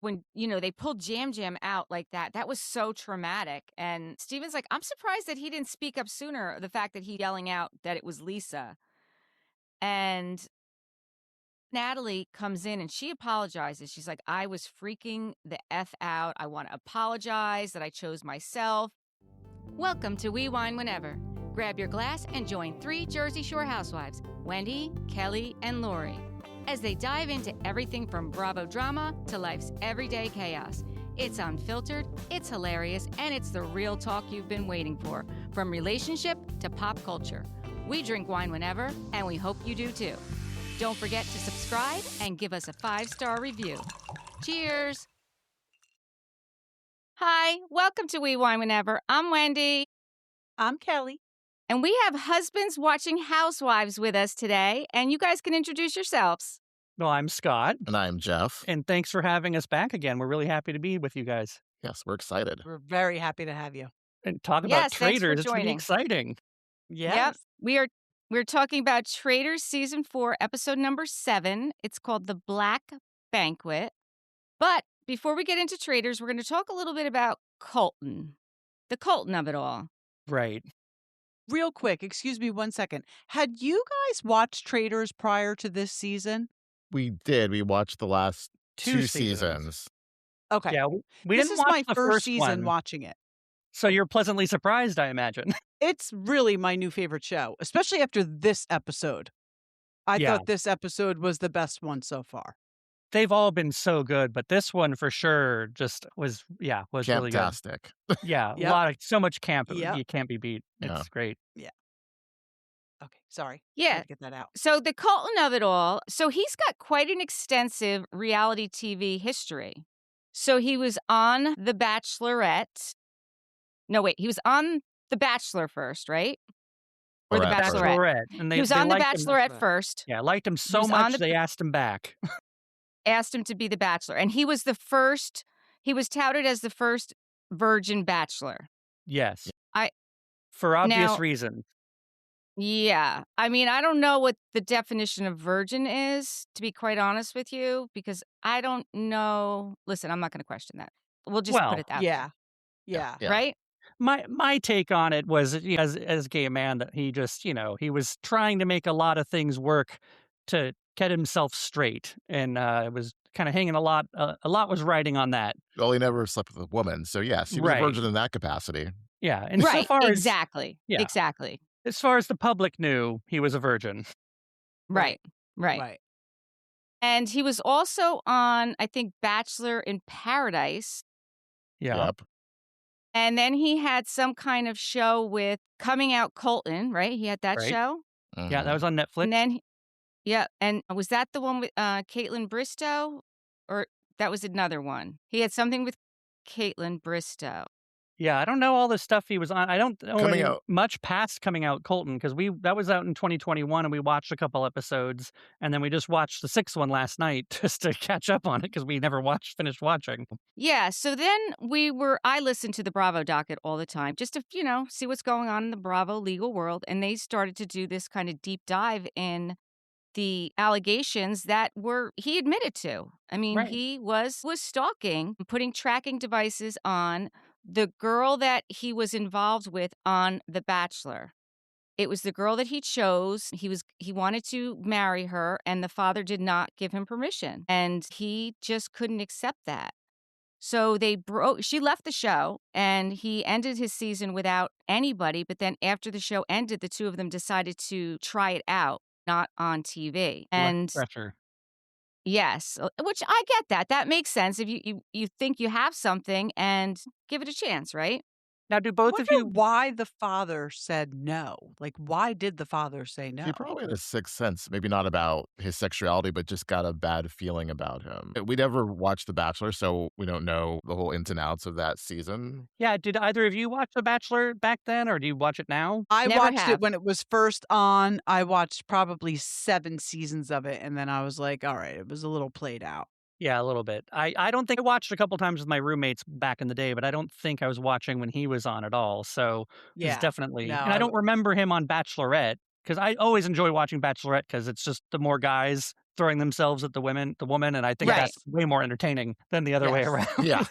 when, they pulled Yam Yam out like that, that was so traumatic. And Steven's like, I'm surprised that he didn't speak up sooner. The fact that he yelling out that it was Lisa. And Natalie comes in and she apologizes. She's like, I was freaking the F out. I want to apologize that I chose myself. Welcome to We Wine Whenever. Grab your glass and join 3 Jersey Shore housewives, Wendy, Kelly, and Lori, as they dive into everything from Bravo drama to life's everyday chaos. It's unfiltered, it's hilarious, and it's the real talk you've been waiting for, from relationship to pop culture. We drink wine whenever, and we hope you do too. Don't forget to subscribe and give us a 5-star review. Cheers! Hi, welcome to We Wine Whenever. I'm Wendy. I'm Kelly. And we have husbands watching housewives with us today, and you guys can introduce yourselves. Well, I'm Scott. And I'm Jeff. And thanks for having us back again. We're really happy to be with you guys. Yes, we're excited. We're very happy to have you. And talk about Traitors. It's really joining. exciting. Yes. Yep. We're talking about Traitors Season 4, Episode number 7. It's called The Black Banquet. But before we get into Traitors, we're going to talk a little bit about Colton. The Colton of it all. Right. Real quick, excuse me 1 second. Had you guys watched Traitors prior to this season? We did. We watched the last Two two seasons. Okay. Yeah, we This didn't is watch my the first season one, watching it. so you're pleasantly surprised, I imagine. It's really my new favorite show, especially after this episode. I Yeah. thought this episode was the best one so far. They've all been so good, but this one for sure just was really good. Fantastic. Yeah, Yep. so much camp. Yep. You can't be beat. It's Yeah. great. Okay, sorry. Yeah. Had to get that out. So the Colton of it all, so he's got quite an extensive reality TV history. So he was on The Bachelorette. No, wait, he was on The Bachelor first, right? Or The Correct. Bachelorette. And He was on The liked him- Bachelorette first. Yeah, liked him so was on much the- they asked him back. Asked him to be the Bachelor. And he was touted as the first virgin Bachelor. Yes. I- For obvious Now- reasons. Yeah. I mean, I don't know what the definition of virgin is, to be quite honest with you, because I don't know. Listen, I'm not going to question that. We'll just Well, put it that way. Yeah. Yeah. Right? My take on it was, as a gay man, that he just, he was trying to make a lot of things work to get himself straight, and it was kind of hanging a lot was riding on that. Well, he never slept with a woman. So, yes, he was Right. a virgin in that capacity. Yeah, and Right. so far Exactly. Yeah. Exactly. as far as the public knew, he was a virgin. Right. And he was also on, I think, Bachelor in Paradise. Yeah. Yep. And then he had some kind of show with Coming Out Colton, right? He had that Right. show. Yeah, that was on Netflix. And then, and was that the one with Caitlin Bristow? Or that was another one? He had something with Caitlin Bristow. Yeah, I don't know all the stuff he was on. I don't know Coming any Out. much past Coming Out Colton, because that was out in 2021, and we watched a couple episodes, and then we just watched the 6th one last night just to catch up on it, because we never finished watching. Yeah, so then I listened to the Bravo docket all the time just to, see what's going on in the Bravo legal world. And they started to do this kind of deep dive in the allegations that he admitted to. I mean, Right. he was stalking, putting tracking devices on the girl that he was involved with on The Bachelor. It was the girl that he chose. He wanted to marry her, and the father did not give him permission. And he just couldn't accept that. So she left the show, and he ended his season without anybody. But then after the show ended, the two of them decided to try it out, not on TV. And Pressure. yes, which I get that. That makes sense. If you think you have something, and give it a chance, right? Now, do both of you? Why the father said no? Like, why did the father say no? He probably had a sixth sense, maybe not about his sexuality, but just got a bad feeling about him. We never watched The Bachelor, so we don't know the whole ins and outs of that season. Yeah, did either of you watch The Bachelor back then, or do you watch it now? I Never watched have. it when it was first on. I watched probably 7 seasons of it, and then I was like, all right, it was a little played out. Yeah, a little bit. I don't think I watched a couple times with my roommates back in the day, but I don't think I was watching when he was on at all. So Yeah. it's definitely, No, and I don't remember him on Bachelorette, because I always enjoy watching Bachelorette because it's just the more guys throwing themselves at the woman, and I think Right. that's way more entertaining than the other way Yes. around. Yeah.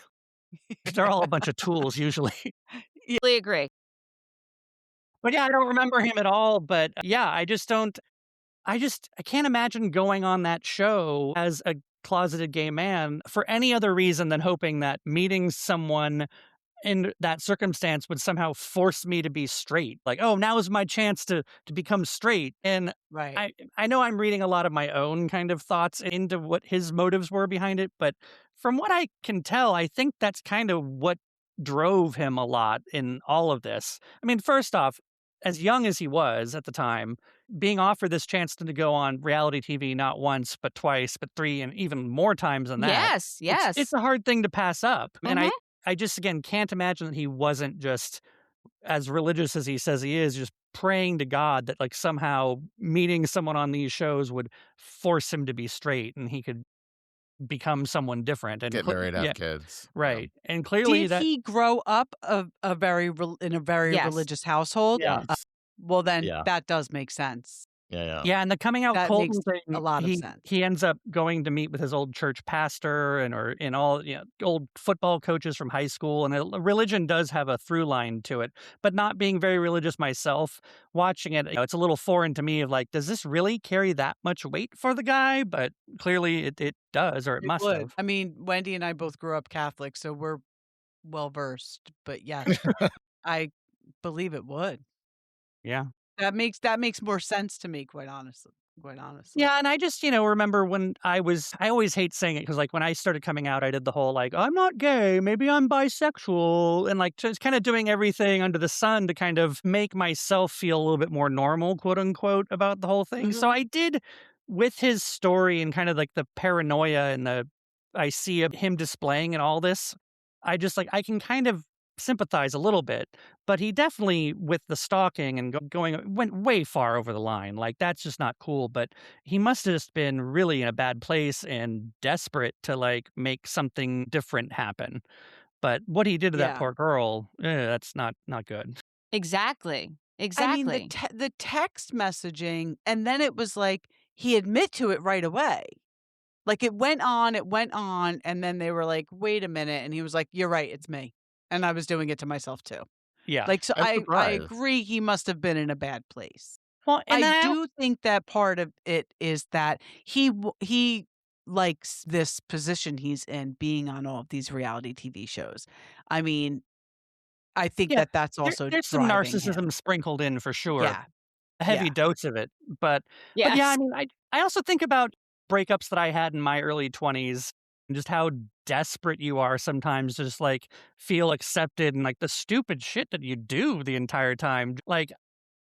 They're all a bunch of tools usually. Totally agree. But yeah, I don't remember him at all. But yeah, I just don't. I can't imagine going on that show as a closeted gay man for any other reason than hoping that meeting someone in that circumstance would somehow force me to be straight. Like, oh, now is my chance to become straight. And Right. I know I'm reading a lot of my own kind of thoughts into what his motives were behind it, but from what I can tell, I think that's kind of what drove him a lot in all of this. I mean, first off, as young as he was at the time, being offered this chance to go on reality TV not once, but twice, but three, and even more times than that. Yes, yes. It's a hard thing to pass up. And Mhm. I just, again, can't imagine that he wasn't just as religious as he says he is, just praying to God that, like, somehow meeting someone on these shows would force him to be straight and he could become someone different. And Get married, have yeah, kids. right. And clearly Did that, he grow up in a very Yes. religious household? yeah. Yes. Well, then Yeah. that does make sense. Yeah. Yeah, and the coming out That Colton makes thing, a lot of sense. he ends up going to meet with his old church pastor and all, old football coaches from high school, and religion does have a through line to it. But not being very religious myself, watching it, it's a little foreign to me of like, does this really carry that much weight for the guy? But clearly it does, or it must would. have. I mean, Wendy and I both grew up Catholic, so we're well versed. But yes, I believe it would. Yeah. That makes more sense to me, quite honestly. Yeah, and I just, remember when I always hate saying it because, like, when I started coming out, I did the whole, like, I'm not gay, maybe I'm bisexual, and, like, just kind of doing everything under the sun to kind of make myself feel a little bit more normal, quote unquote, about the whole thing. So I did, with his story and kind of like the paranoia and I see of him displaying and all this, I just, like, I can kind of sympathize a little bit, but he definitely, with the stalking and went way far over the line. Like, that's just not cool. But he must have just been really in a bad place and desperate to, like, make something different happen. But what he did to that Yeah. poor girl, that's not good. Exactly. I mean, Exactly. the text messaging, and then it was like he admit to it right away. Like it went on, and then they were like, "Wait a minute," and he was like, "You're right, it's me," and I was doing it to myself too. Yeah. Like, so I'm I surprised. agree he must have been in a bad place. Well, and I then do think that part of it is that he likes this position he's in, being on all of these reality TV shows. I mean, I think yeah, that that's also there's some driving him. narcissism sprinkled in for sure. Yeah. A heavy Yeah. dose of it. But Yes. yeah, I mean, I also think about breakups that I had in my early 20s and just how desperate you are sometimes to just, like, feel accepted and, like, the stupid shit that you do the entire time. Like,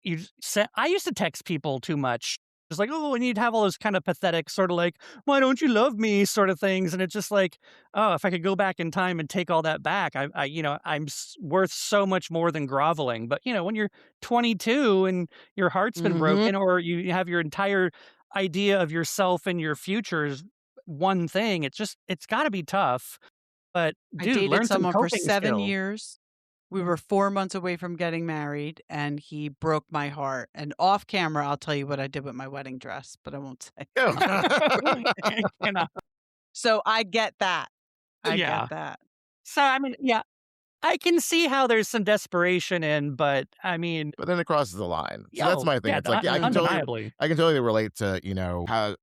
I used to text people too much. Just like, oh, and you'd have all those kind of pathetic sort of like, why don't you love me sort of things. And it's just like, oh, if I could go back in time and take all that back, I'm worth so much more than groveling. But, when you're 22 and your heart's been broken, or you have your entire idea of yourself and your futures one thing, it's got to be tough. But I dude, dated learn some someone for coping 7 skills. years. We were 4 months away from getting married, and he broke my heart. And off camera, I'll tell you what I did with my wedding dress, but I won't say. You know? So I get that. I Yeah. get that. So, I mean, yeah, I can see how there's some desperation in, but I mean, But then it crosses the line. So that's oh, my thing. yeah, It's like, yeah, undeniably. I can totally relate to, how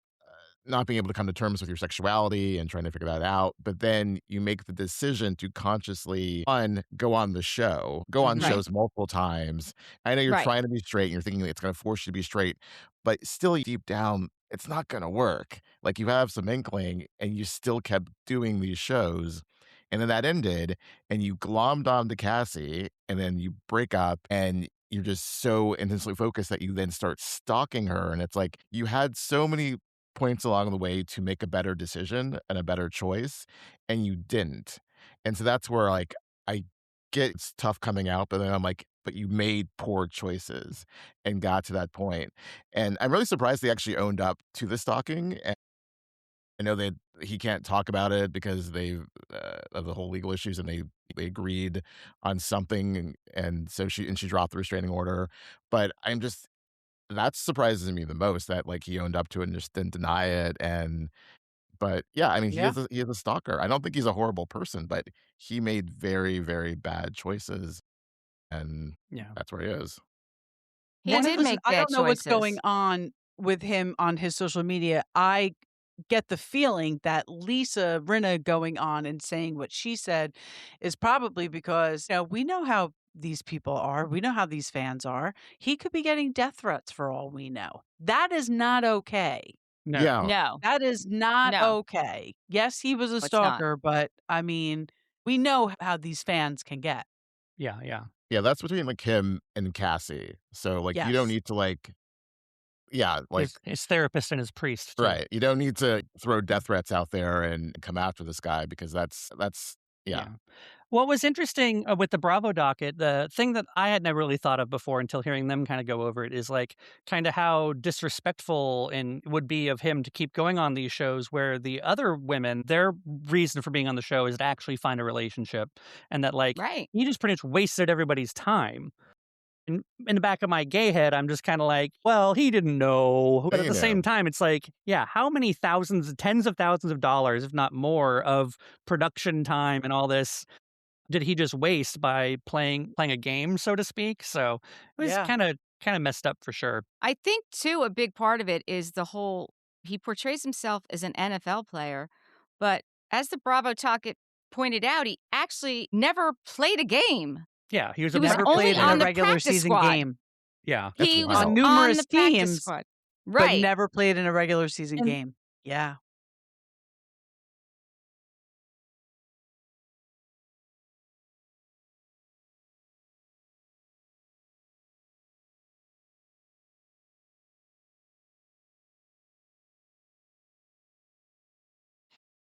not being able to come to terms with your sexuality and trying to figure that out. But then you make the decision to consciously, one, go on the show, go on Right. shows multiple times. I know you're Right. trying to be straight and you're thinking it's going to force you to be straight, but still deep down, it's not going to work. Like you have some inkling and you still kept doing these shows. And then that ended and you glommed on to Cassie and then you break up and you're just so intensely focused that you then start stalking her. And it's like you had so many points along the way to make a better decision and a better choice, and you didn't. And so that's where, like, I get it's tough coming out, but then I'm like, but you made poor choices and got to that point. And I'm really surprised they actually owned up to the stalking. And I know that he can't talk about it because they of the whole legal issues, and they agreed on something, and so she dropped the restraining order. But I'm just that surprises me the most that, like, he owned up to it and just didn't deny it, but, yeah, I mean, Yeah. he is a stalker. I don't think he's a horrible person, but he made very, very bad choices, and Yeah. that's where he is. He And did listen, make I bad don't know what's going choices. on with him on his social media. I get the feeling that Lisa Rinna going on and saying what she said is probably because, we know how these people are. We know how these fans are. He could be getting death threats for all we know. That is not okay. No. Yeah. No, That is not no, okay. Yes, he was a it's not. stalker, but I mean, we know how these fans can get. Yeah, yeah. Yeah, that's between, like, him and Cassie. So, like, you don't Yes. need to, like yeah, like His therapist and his priest too. right. You don't need to throw death threats out there and come after this guy because that's yeah. Yeah. What was interesting with the Bravo docket, the thing that I had never really thought of before until hearing them kind of go over it is like kind of how disrespectful and would be of him to keep going on these shows where the other women, their reason for being on the show is to actually find a relationship and that like Right. he just pretty much wasted everybody's time. In the back of my gay head, I'm just kind of like, well, he didn't know. But at You the same know. time, it's like, yeah, how many thousands, tens of thousands of dollars, if not more, of production time and all this did he just waste by playing a game, so to speak? So it was Yeah. kind of messed up for sure. I think too a big part of it is the whole he portrays himself as an NFL player, but as the Bravo Talk pointed out, he actually never played a game. Yeah, he was He a was Never only played in a on the regular practice season squad. game. yeah, That's He was On wild. on numerous the practice teams, squad. but Right. never played in a regular season And game. Yeah.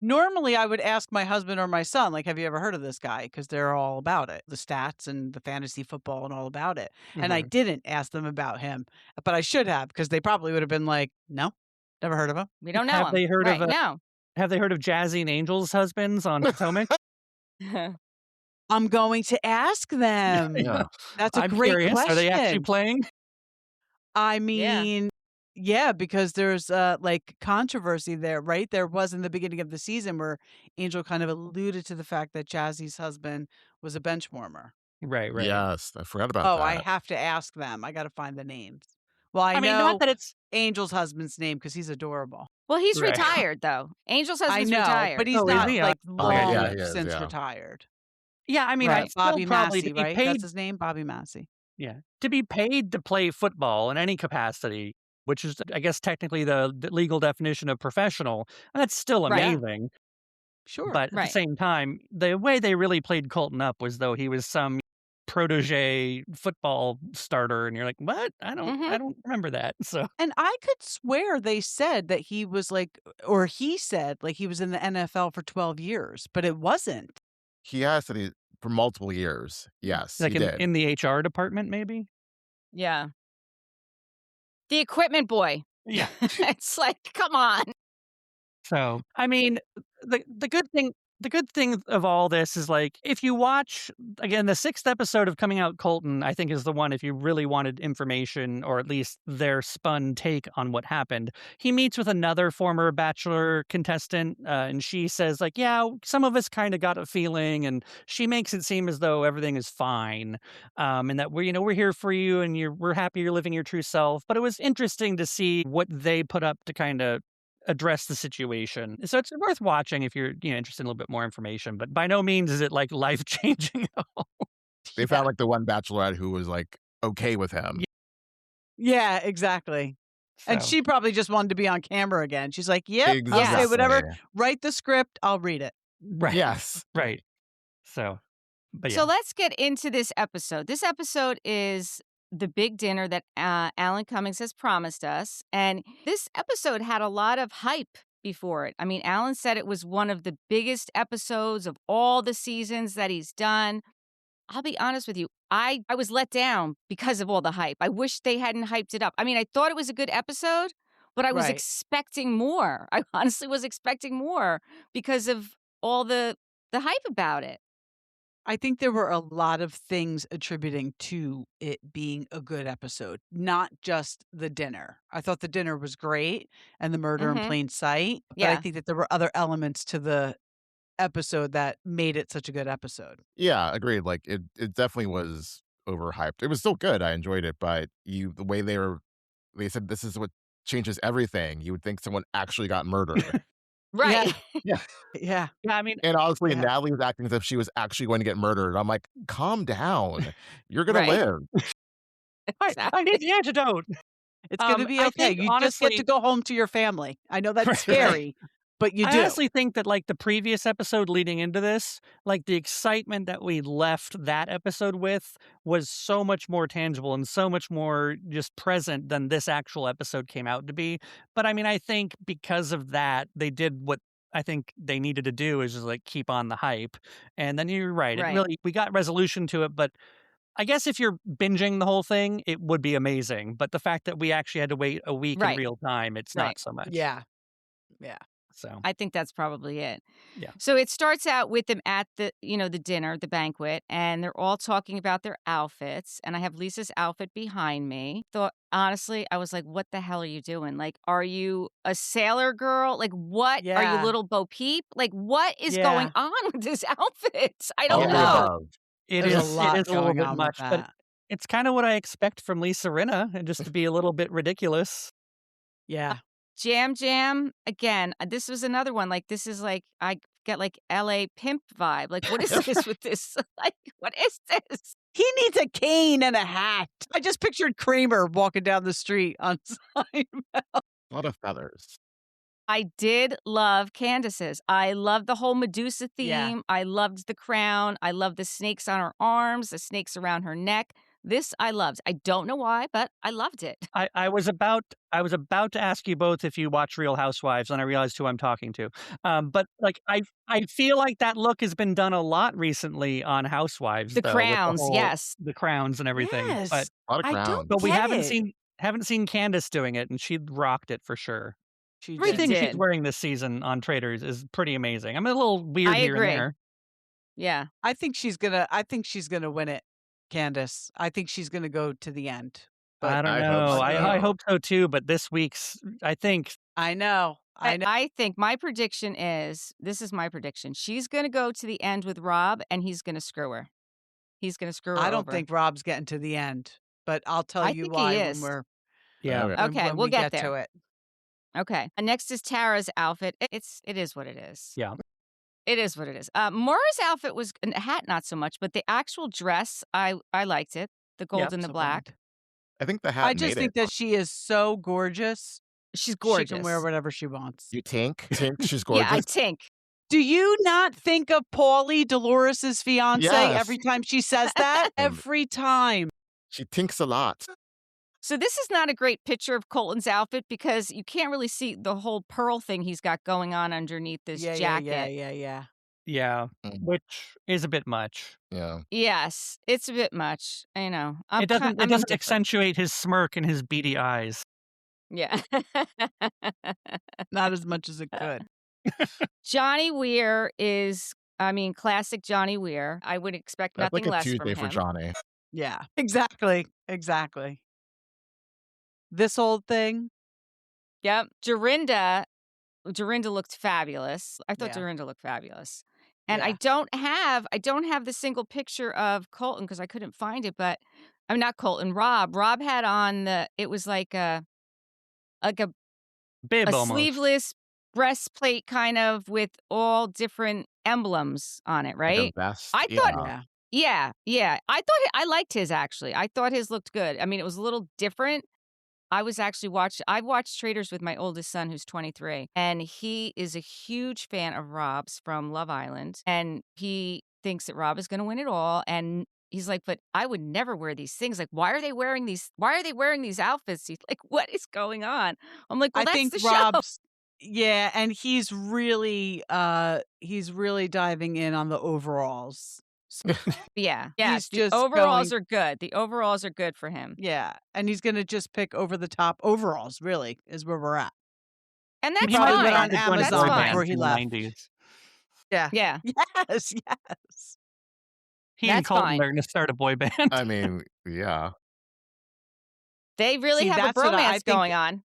Normally, I would ask my husband or my son, like, "Have you ever heard of this guy?" Because 'Cause they're all about it, the stats and the fantasy football and all about it, and I mhm. didn't ask them about him, but I should have because they probably would have been like, "No, never heard of him." we don't know Have him. they heard of Right. No. have they heard of Jazzy and Angel's husbands on Potomac? I'm going to ask them. Yeah. That's a I'm great curious. Are they actually question. playing? I Yeah. mean, yeah, because there's, like, controversy there, right? There was in the beginning of the season where Angel kind of alluded to the fact that Jazzy's husband was a bench warmer. Right, right. Yes, I forgot about Oh, I that. have to ask them. I gotta find the names. Well, I I mean, not know that it's Angel's husband's name because he's adorable. Well, he's right. retired though. Angel's I husband's know, but retired. he's Oh, is not, he? like, Okay, yeah, long he is, since yeah. retired. Yeah, I mean, Right, I'd still Bobby probably to Massey, be right? That's paid his name? Bobby Massey. yeah, to be paid to play football in any capacity, which is, I guess, technically the legal definition of professional, that's still Right. amazing. Sure. But at the Right. same time, the way they really played Colton up was though he was some protege football starter, and you're like, "What? Mhm. I don't remember that." So And I could swear they said that he was, like, or he said, like, he was in the NFL for 12 years, but it wasn't. He has said he for multiple years. Yes, he like did. in the HR department, maybe. Yeah. The equipment boy. Yeah. It's like, come on. So, I mean, the good thing of all this is like if you watch again the 6th episode of Coming Out Colton, I think is the one if you really wanted information or at least their spun take on what happened. He meets with another former Bachelor contestant, and she says like, "Yeah, some of us kind of got a feeling," and she makes it seem as though everything is fine, and that we're here for you, and we're happy you're living your true self. But it was interesting to see what they put up to kind of address the situation. So it's worth watching if you're, interested in a little bit more information, but by no means is it like life changing at all. They Yeah. found, like, the one bachelorette who was, like, okay with him. Yeah, exactly. And So, she probably just wanted to be on camera again. She's like, "Yep, I'll say Yes. whatever. Exactly. Write the script, I'll read it." right, Yes. right. So, but So yeah, let's get into this episode. This episode is the big dinner that Alan Cummings has promised us. And this episode had a lot of hype before it. I mean, Alan said it was one of the biggest episodes of all the seasons that he's done. I'll be honest with you. I was let down because of all the hype. I wish they hadn't hyped it up. I mean, I thought it was a good episode, but I was Right. expecting more. I honestly was expecting more because of all the hype about it. I think there were a lot of things attributing to it being a good episode, not just the dinner. I thought the dinner was great and the murder in plain sight, but I Yeah. think that there were other elements to the episode that made it such a good episode. Yeah, agreed. Like it definitely was overhyped. It was still good. I enjoyed it, but the way they said this is what changes everything. You would think someone actually got murdered. Right. Yeah. Yeah. Yeah, I mean, And honestly, Yeah. Natalie was acting as if she was actually going to get murdered. I'm like, calm down. You're gonna Right. live. I need the antidote. It's going to be I okay. think You just get to honestly, go home to your family. I know that's Right. scary, but you I do. honestly think that like the previous episode leading into this, like the excitement that we left that episode with was so much more tangible and so much more just present than this actual episode came out to be. But I mean, I think because of that, they did what I think they needed to do, is just like keep on the hype. And then you're right. It Right. really, we got resolution to it, but I guess if you're binging the whole thing, it would be amazing. But the fact that we actually had to wait a week in Right. real time, it's Right. not so much. Yeah. Yeah. So I think that's probably it. Yeah. So it starts out with them at the, the dinner, the banquet, and they're all talking about their outfits. And I have Lisa's outfit behind me. Honestly, I was like, what the hell are you doing? Like, are you a sailor girl? Like, what? Are you Yeah. little Bo Peep? Like, what is Yeah. going on with this outfit? I All don't the know. above. it There's a is lot a little going bit on with much, but that. it's kind of what I expect from Lisa Rinna, and just to be a little bit ridiculous. Yeah. Yam Yam, again, this was another one. Like, this is like, I get like LA pimp vibe. Like, what is this with this? Like, what is this? He needs a cane and a hat. I just pictured Kramer walking down the street on Seinfeld. A lot of feathers. I did love Candace's. I loved the whole Medusa theme. Yeah. I loved the crown. I loved the snakes on her arms, the snakes around her neck. This I loved. I don't know why, but I loved it. I was about to ask you both if you watch Real Housewives, and I realized who I'm talking to. But like I feel like that look has been done a lot recently on Housewives. The though, with crowns, whole- yes. the crowns and everything. Yes. But A lot of I crown. don't but we get haven't it. seen Candace doing it, and she rocked it for sure. She Everything did. she's wearing this season on Traitors is pretty amazing. I'm a little weird I here agree. and there. Yeah. I think she's gonna win it, Candace. I think she's gonna go to the end. But I don't I hope know. so. I hope so too. But this week's, I think I know. I think my prediction is, this is my prediction. She's going to go to the end with Rob, and he's going to screw her. He's going to screw her I don't over. think Rob's getting to the end, but I'll tell I you think he why is. when we're yeah. Okay. when, Okay, when we'll we get to there. it. Okay. Next is Tara's outfit. It is what it is. Yeah. It is what it is. Maura's outfit was a hat, not so much, but the actual dress, I liked it. The gold Yep, and the so black. I think the hat I just made think it. that she is so gorgeous. She's gorgeous. She can wear whatever she wants. You tink, she's gorgeous. Yeah, I tink. Do you not think of Paulie, Dolores' fiance, Yes. every time she says that? Every time. She tinks a lot. So this is not a great picture of Colton's outfit because you can't really see the whole pearl thing he's got going on underneath this jacket. Yeah, Mm. which is a bit much. Yeah. Yes, it's a bit much. I know. It doesn't I'm indifferent. accentuate his smirk and his beady eyes. Yeah. Not as much as it could. Johnny Weir is, classic Johnny Weir. I would expect That's nothing like a less Tuesday from for him. Johnny. Yeah, exactly. This old thing. Yep. Dorinda looked fabulous. I thought Yeah. Dorinda looked fabulous. And I Yeah. don't have the single picture of Colton because I couldn't find it, but I'm not Colton, Rob. Rob had on it was like a Bib almost. sleeveless breastplate kind of with all different emblems on it, Like right? a vest. I yeah. thought- Yeah. I liked his actually. I thought his looked good. It was a little different. I watched Traitors with my oldest son who's 23, and he is a huge fan of Rob's from Love Island, and he thinks that Rob is going to win it all, and he's like, but I would never wear these things. Like, why are they wearing these outfits? He's like, what is going on? I'm like, well, I that's think the show. Rob's and he's really diving in on the overalls. Yeah. He's The just overalls are good. The overalls are good for him. Yeah, and he's gonna just pick over the top overalls. Really, is where we're at. And that's He might have fine. been on on the Amazon Jonas Boy fine. Band before he in the left. 90s. Yeah. Yeah. Yes. He and That's Colton fine. are going to start a boy band. I mean, yeah. They really See, have a that's what I bromance going on.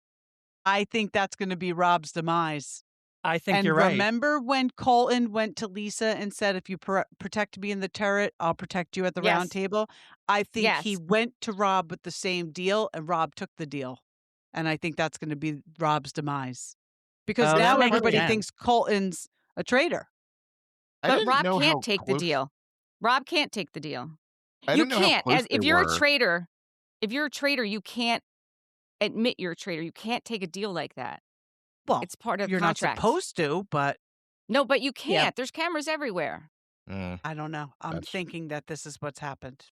I think that's gonna be Rob's demise. I think And you're right. remember when Colton went to Lisa and said, "If you protect me in the turret, I'll protect you at the round Yes. table"? I think he Yes. went to Rob with the same deal, and Rob took the deal. And I think that's gonna be Rob's demise. Because Oh, that now makes everybody sense. thinks Colton's a traitor. I But didn't Rob know can't how take the close deal. Rob can't take the deal. I You didn't know how can't. close As they if you're a were. traitor, you can't admit you're a traitor. You can't take a deal like that. Well, It's part of you're not contract. supposed to, but No, but you can't. Yeah. There's cameras everywhere. Mm, I don't know. I'm That's- thinking that this is what's happened.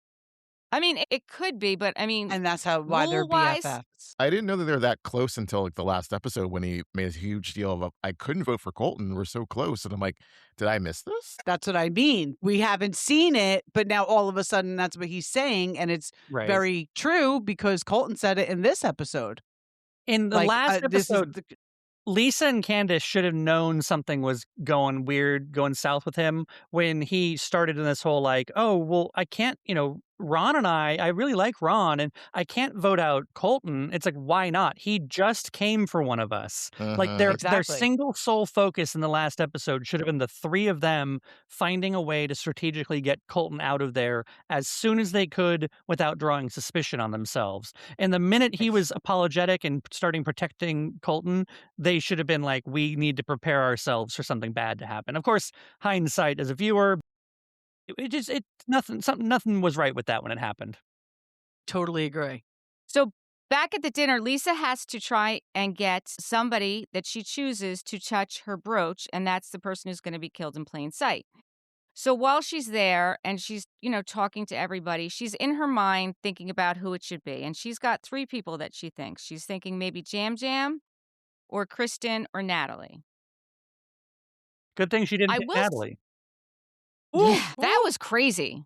I mean, it could be, but I mean, And that's why they're rule-wise- BFFs. I didn't know that they were that close until like the last episode when he made a huge deal of I couldn't vote for Colton. We're so close. And I'm like, did I miss this? That's what I mean. We haven't seen it, but now all of a sudden that's what he's saying. And it's Right. very true because Colton said it in this episode. In the last this is episode, Lisa and Candace should have known something was going weird, going south with him when he started in this whole like, oh, well, I can't, Ron and I really like Ron and I can't vote out Colton. It's like, why not? He just came for one of us. Like Mhm. their Exactly. single sole focus in the last episode should have been the three of them finding a way to strategically get Colton out of there as soon as they could without drawing suspicion on themselves. And the minute he was apologetic and starting protecting Colton, they should have been like, we need to prepare ourselves for something bad to happen. Of course, hindsight as a viewer, nothing was right with that when it happened. Totally agree. So back at the dinner, Lisa has to try and get somebody that she chooses to touch her brooch, and that's the person who's going to be killed in plain sight. So while she's there and she's, talking to everybody, she's in her mind thinking about who it should be. And she's got three people that she thinks. She's thinking maybe Yam Yam or Kristen or Natalie. Good thing she didn't I pick will s- Natalie. Yeah, that Ooh. was crazy.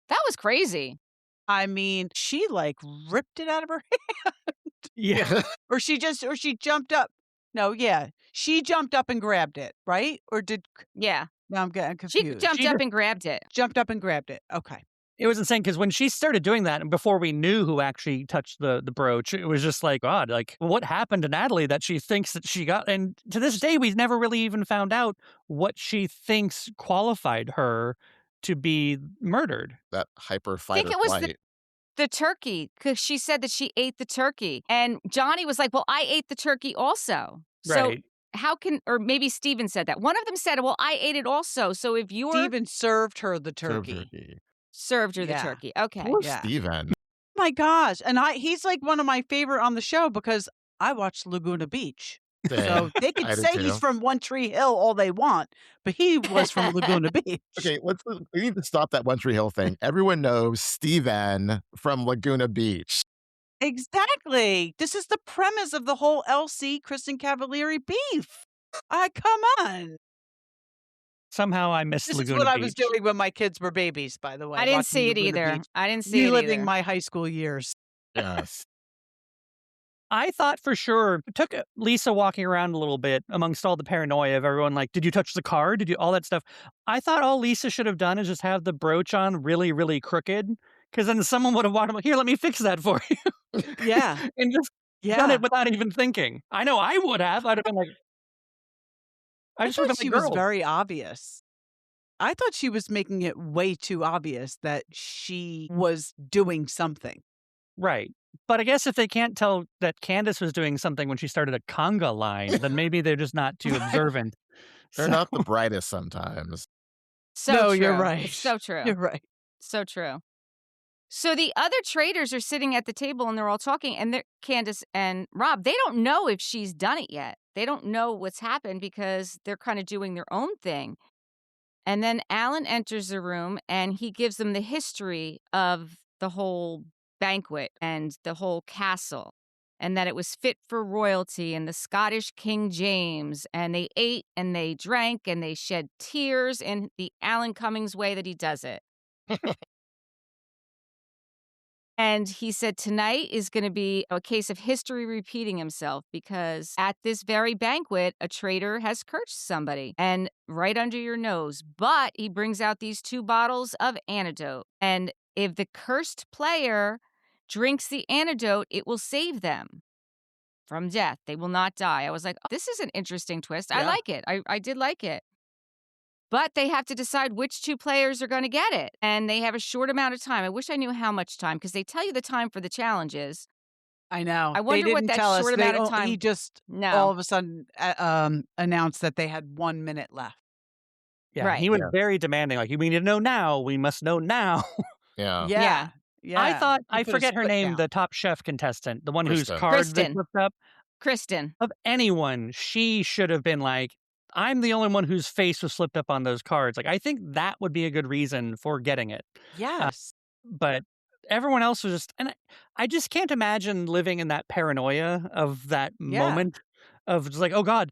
That was crazy. I mean, she ripped it out of her Yeah. or she jumped up. No, yeah. She jumped up and grabbed it, right? Or did Yeah. now I'm getting She confused. jumped up and grabbed it. Jumped up and grabbed it. Okay. It was insane because when she started doing that, and before we knew who actually touched the brooch, it was just like, God, like what happened to Natalie that she thinks that she got? And to this day, we've never really even found out what she thinks qualified her to be murdered. That hyper I fight think or it was flight. the turkey, because she said that she ate the turkey. And Johnny was like, well, I ate the turkey also. So Right. how can, or maybe Steven said that. One of them said, well, I ate it also. So if you're Steven served her the Served turkey. served her Yeah. the turkey. Okay. Poor Yeah. Steven. My gosh. And he's one of my favorite on the show because I watched Laguna Beach. So they could I did say he's too. from One Tree Hill all they want, but he was from Laguna Beach. Okay, we need to stop that One Tree Hill thing. Everyone knows Steven from Laguna Beach. Exactly. This is the premise of the whole LC Kristen Cavalieri beef. Come on. Somehow I missed This Laguna is what Beach. I was doing when my kids were babies, by the way. I didn't watching see it Laguna either. Beach. I didn't see it Reliving either. my high school years. Yes. I thought for sure it took Lisa walking around a little bit amongst all the paranoia of everyone like, did you touch the car? Did you all that stuff? I thought all Lisa should have done is just have the brooch on really, really crooked. Because then someone would have walked up, here, let me fix that for you. Yeah. And just done it without even thinking. I know I would have. I'd have been like, I just would thought have she been like, was girl. very obvious. I thought she was making it way too obvious that she was doing something. Right. But I guess if they can't tell that Candace was doing something when she started a conga line, then maybe they're just not too observant. They're not the brightest sometimes. So No, true. you're right. It's so true. You're right. So true. So the other traders are sitting at the table and they're all talking, and they're Candace and Rob, they don't know if she's done it yet. They don't know what's happened because they're kind of doing their own thing. And then Allan enters the room and he gives them the history of the whole banquet and the whole castle, and that it was fit for royalty and the Scottish King James, and they ate and they drank and they shed tears in the Allan Cummings way that he does it. And he said tonight is going to be a case of history repeating himself because at this very banquet, a traitor has cursed somebody and right under your nose. But he brings out these 2 bottles of antidote. And if the cursed player drinks the antidote, it will save them from death. They will not die. I was like, oh, this is an interesting twist. I Yeah. like it. I did like it. But they have to decide which 2 players are going to get it. And they have a short amount of time. I wish I knew how much time because they tell you the time for the challenges. I know. I wonder they what didn't that tell us. short amount of time. He just No. all of a sudden announced that they had 1 minute left. Yeah, Right. he was very demanding. Like, we need to know now. We must know now. Yeah. Yeah. I thought, He I put his forget her foot name, down. the top chef contestant, the one whose Kristen. cards they Kristen. flipped up. Kristen. Of anyone, she should have been like, I'm the only one whose face was flipped up on those cards. Like, I think that would be a good reason for getting it. Yes. But everyone else was just, and I just can't imagine living in that paranoia of that Yeah. moment of just like, oh God,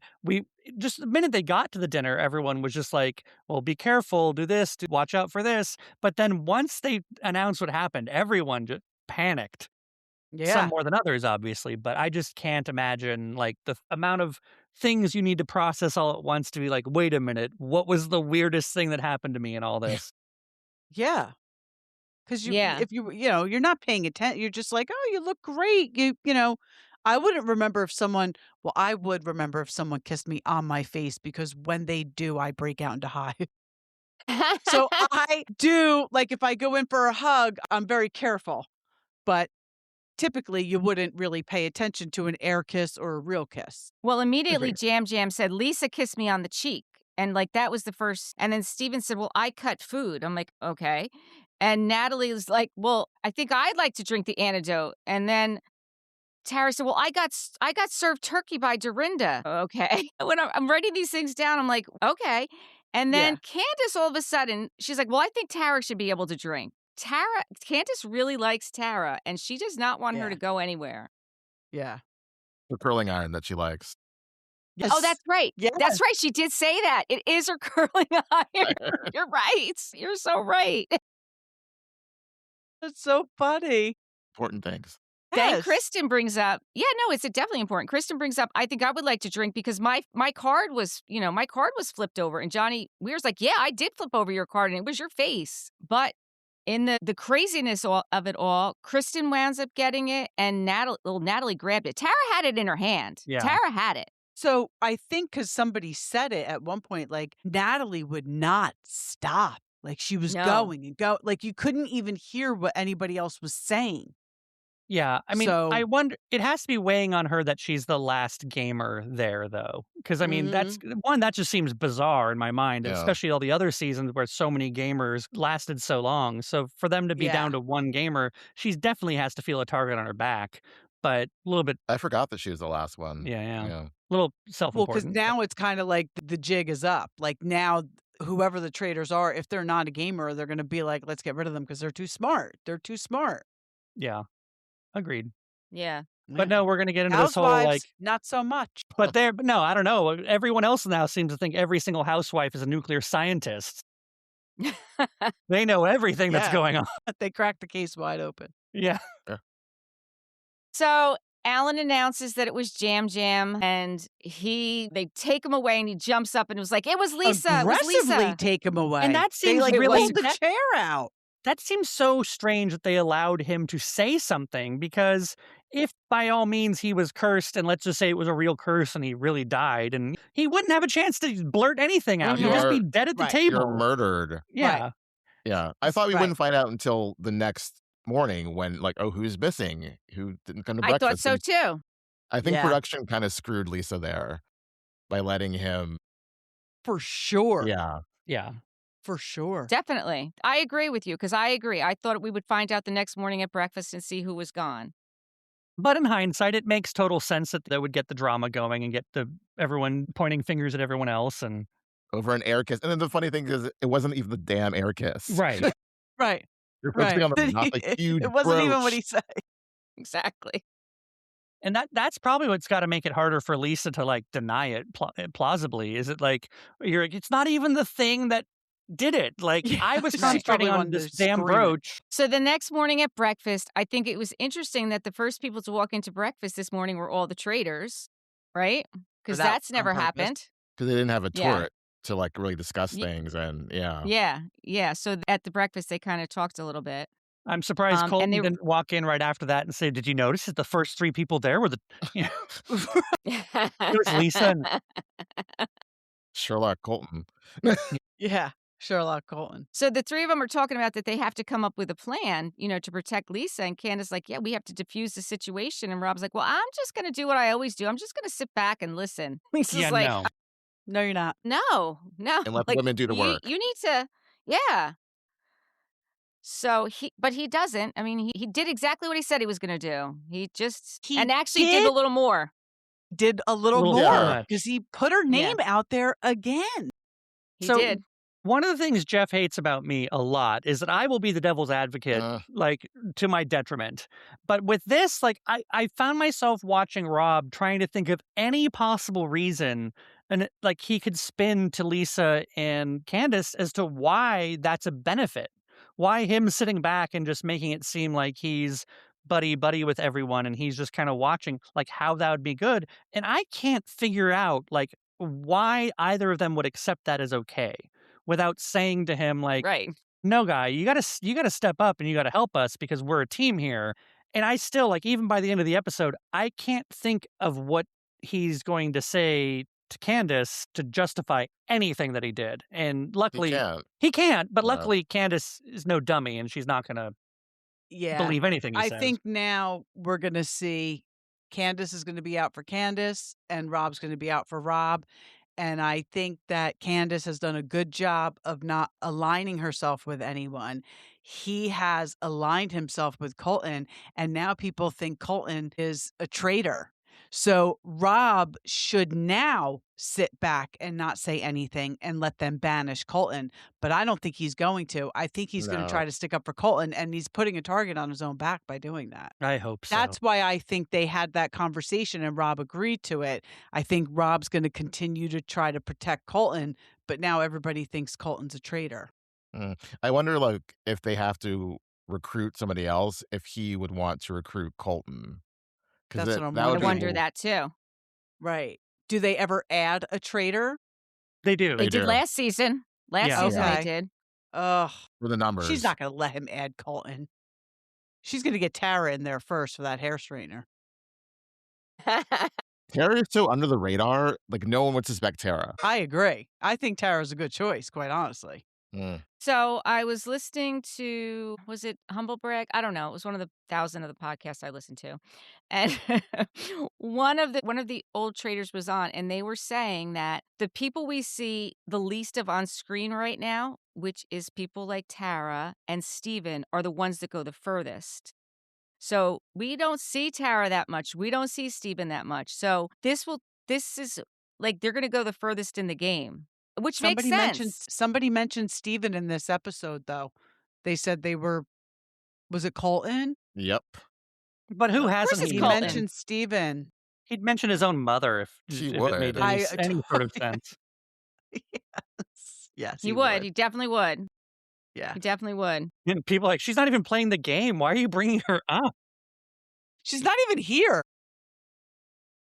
just the minute they got to the dinner, everyone was just like, well, be careful, do this, watch out for this. But then once they announced what happened, everyone just panicked. Yeah. Some more than others, obviously, but I just can't imagine like the amount of things you need to process all at once to be like, wait a minute, what was the weirdest thing that happened to me in all this? Yeah. Because Yeah. if you're not paying attention, you're just like, oh, you look great. I wouldn't remember if someone, well, I would remember if someone kissed me on my face because when they do, I break out into hives. So I do, like if I go in for a hug, I'm very careful. But typically you wouldn't really pay attention to an air kiss or a real kiss. Well, immediately Agreed. Yam Yam said, Lisa kissed me on the cheek. And like that was the first. And then Steven said, well, I cut food. I'm like, okay. And Natalie was like, well, I think I'd like to drink the antidote. And then Tara said, well, I got served turkey by Dorinda. Okay. When I'm writing these things down, I'm like, okay. And then Candace, all of a sudden, she's like, well, I think Tara should be able to drink. Candace really likes Tara, and she does not want her Yeah. to go anywhere. Yeah. The curling iron that she likes. Yes. Oh, that's right. Yes. That's right. She did say that. It is her curling iron. You're right. You're so right. That's so funny. Important things. Then Yes. Kristen brings up, it's definitely important. Kristen brings up, I think I would like to drink because my card was, my card was flipped over. And Johnny Weir's like, yeah, I did flip over your card and it was your face. But in the craziness of it all, Kristen winds up getting it and Natalie grabbed it. Tara had it in her hand. Yeah. Tara had it. So I think because somebody said it at one point, like Natalie would not stop. Like she was No. going and go. Like you couldn't even hear what anybody else was saying. Yeah, I mean, So- I wonder, it has to be weighing on her that she's the last gamer there, though. Because, I mean, that's one, that just seems bizarre in my mind, Yeah. especially all the other seasons where so many gamers lasted so long. So for them to be Yeah. down to one gamer, she definitely has to feel a target on her back. But a little bit, I forgot that she was the last one. yeah. A little Well, self-important. because now it's kind of like the jig is up. Like now, whoever the traders are, if they're not a gamer, they're going to be like, let's get rid of them because they're too smart. They're too smart. Yeah, agreed. Yeah. But no, we're going to get into this whole, Housewives, like, not so much. but no, I don't know. Everyone else now seems to think every single housewife is a nuclear scientist. They know everything that's Yeah. going on. They cracked the case wide open. Yeah. So Allan announces that it was Yam Yam, and they take him away, and he jumps up and was like, "It was Lisa. It was Aggressively Lisa." take him away. And that they seems like really- pulled the that- chair out. That seems so strange that they allowed him to say something, because if by all means he was cursed, and let's just say it was a real curse and he really died, and he wouldn't have a chance to blurt anything out. He'd just be dead at the Right. table. You're murdered. Yeah. Right. Yeah. I thought we Right. wouldn't find out until the next morning when, like, oh, who's missing? Who didn't come to I breakfast? thought so And too. I think Yeah. production kind of screwed Lisa there by letting him. For sure. Yeah. Yeah. For sure. Definitely. I agree with you because I agree. I thought we would find out the next morning at breakfast and see who was gone. But in hindsight, it makes total sense that they would get the drama going and get everyone pointing fingers at everyone else. And Over an air kiss. And then the funny thing is, it wasn't even the damn air kiss. right. Right. You're focusing on the, not the huge It wasn't even what he brooch. said. Exactly. And that's probably what's got to make it harder for Lisa to like deny it plausibly. Is it like it's not even the thing that did it. Like, I was She's concentrating probably on wanted this to damn scream it. brooch. So the next morning at breakfast, I think it was interesting that the first people to walk into breakfast this morning were all the traitors, right? Because that that's was on never purpose. happened. Because they didn't have a Yeah. turret to like really discuss Ye- things, and Yeah. So at the breakfast, they kind of talked a little bit. I'm surprised And Colton they didn't walk in right after that and say, "Did you notice that the first 3 people there were the it was Lisa and Sherlock Colton. Yeah, Sherlock Colton. So the three of them are talking about that they have to come up with a plan, to protect Lisa. And Candace's like, yeah, we have to diffuse the situation. And Rob's like, well, I'm just going to do what I always do. I'm just going to sit back and listen. Lisa's yeah, like, no. No, you're not. no. And let the Like, women do the work. You need to, yeah. So but he doesn't. I mean, he did exactly what he said he was going to do. He actually did a little more. Did a little Little more much. because he put her name out there again. He So, did. One of the things Jeff hates about me a lot is that I will be the devil's advocate, like, to my detriment. But with this, like, I found myself watching Rob trying to think of any possible reason, and like he could spin to Lisa and Candace as to why that's a benefit. Why him sitting back and just making it seem like he's buddy with everyone and he's just kind of watching, like, how that would be good. And I can't figure out, like, why either of them would accept that as okay without saying to him, like, Right. no, guy, you gotta step up and you gotta help us because we're a team here. And I still, like, even by the end of the episode, I can't think of what he's going to say to Candace to justify anything that he did. And luckily he can't, but luckily Candace is no dummy and she's not gonna believe anything he says. I think now we're gonna see Candace is gonna be out for Candace and Rob's gonna be out for Rob. And I think that Candace has done a good job of not aligning herself with anyone. He has aligned himself with Colton, and now people think Colton is a traitor. So Rob should now sit back and not say anything and let them banish Colton. But I don't think he's going to. I think he's going to try to stick up for Colton, and he's putting a target on his own back by doing that. I hope so. That's why I think they had that conversation and Rob agreed to it. I think Rob's going to continue to try to protect Colton, but now everybody thinks Colton's a traitor. I wonder, like, if they have to recruit somebody else, if he would want to recruit Colton. That's what I'm I wondering. wonder that too. Right. Do they ever add a traitor? They do. They did last season. Last season they did. Ugh. For the numbers. She's not going to let him add Colton. She's going to get Tara in there first for that hair straightener. Tara is so under the radar, like no one would suspect Tara. I agree. I think Tara's a good choice, quite honestly. So I was listening to, was it Humble Brag? I don't know. It was one of the 1,000 of the podcasts I listened to. And one of the old traders was on, and they were saying that the people we see the least of on screen right now, which is people like Tara and Steven, are the ones that go the furthest. So we don't see Tara that much. We don't see Steven that much. So this is like they're going to go the furthest in the game. Which makes sense. Somebody mentioned Steven in this episode, though. They said they were, was it Colton? Yep. But who hasn't He mentioned Steven. He'd mention his own mother if it made any sort of sense. Yes, he would. He definitely would. Yeah. He definitely would. And people are like, she's not even playing the game. Why are you bringing her up? She's not even here.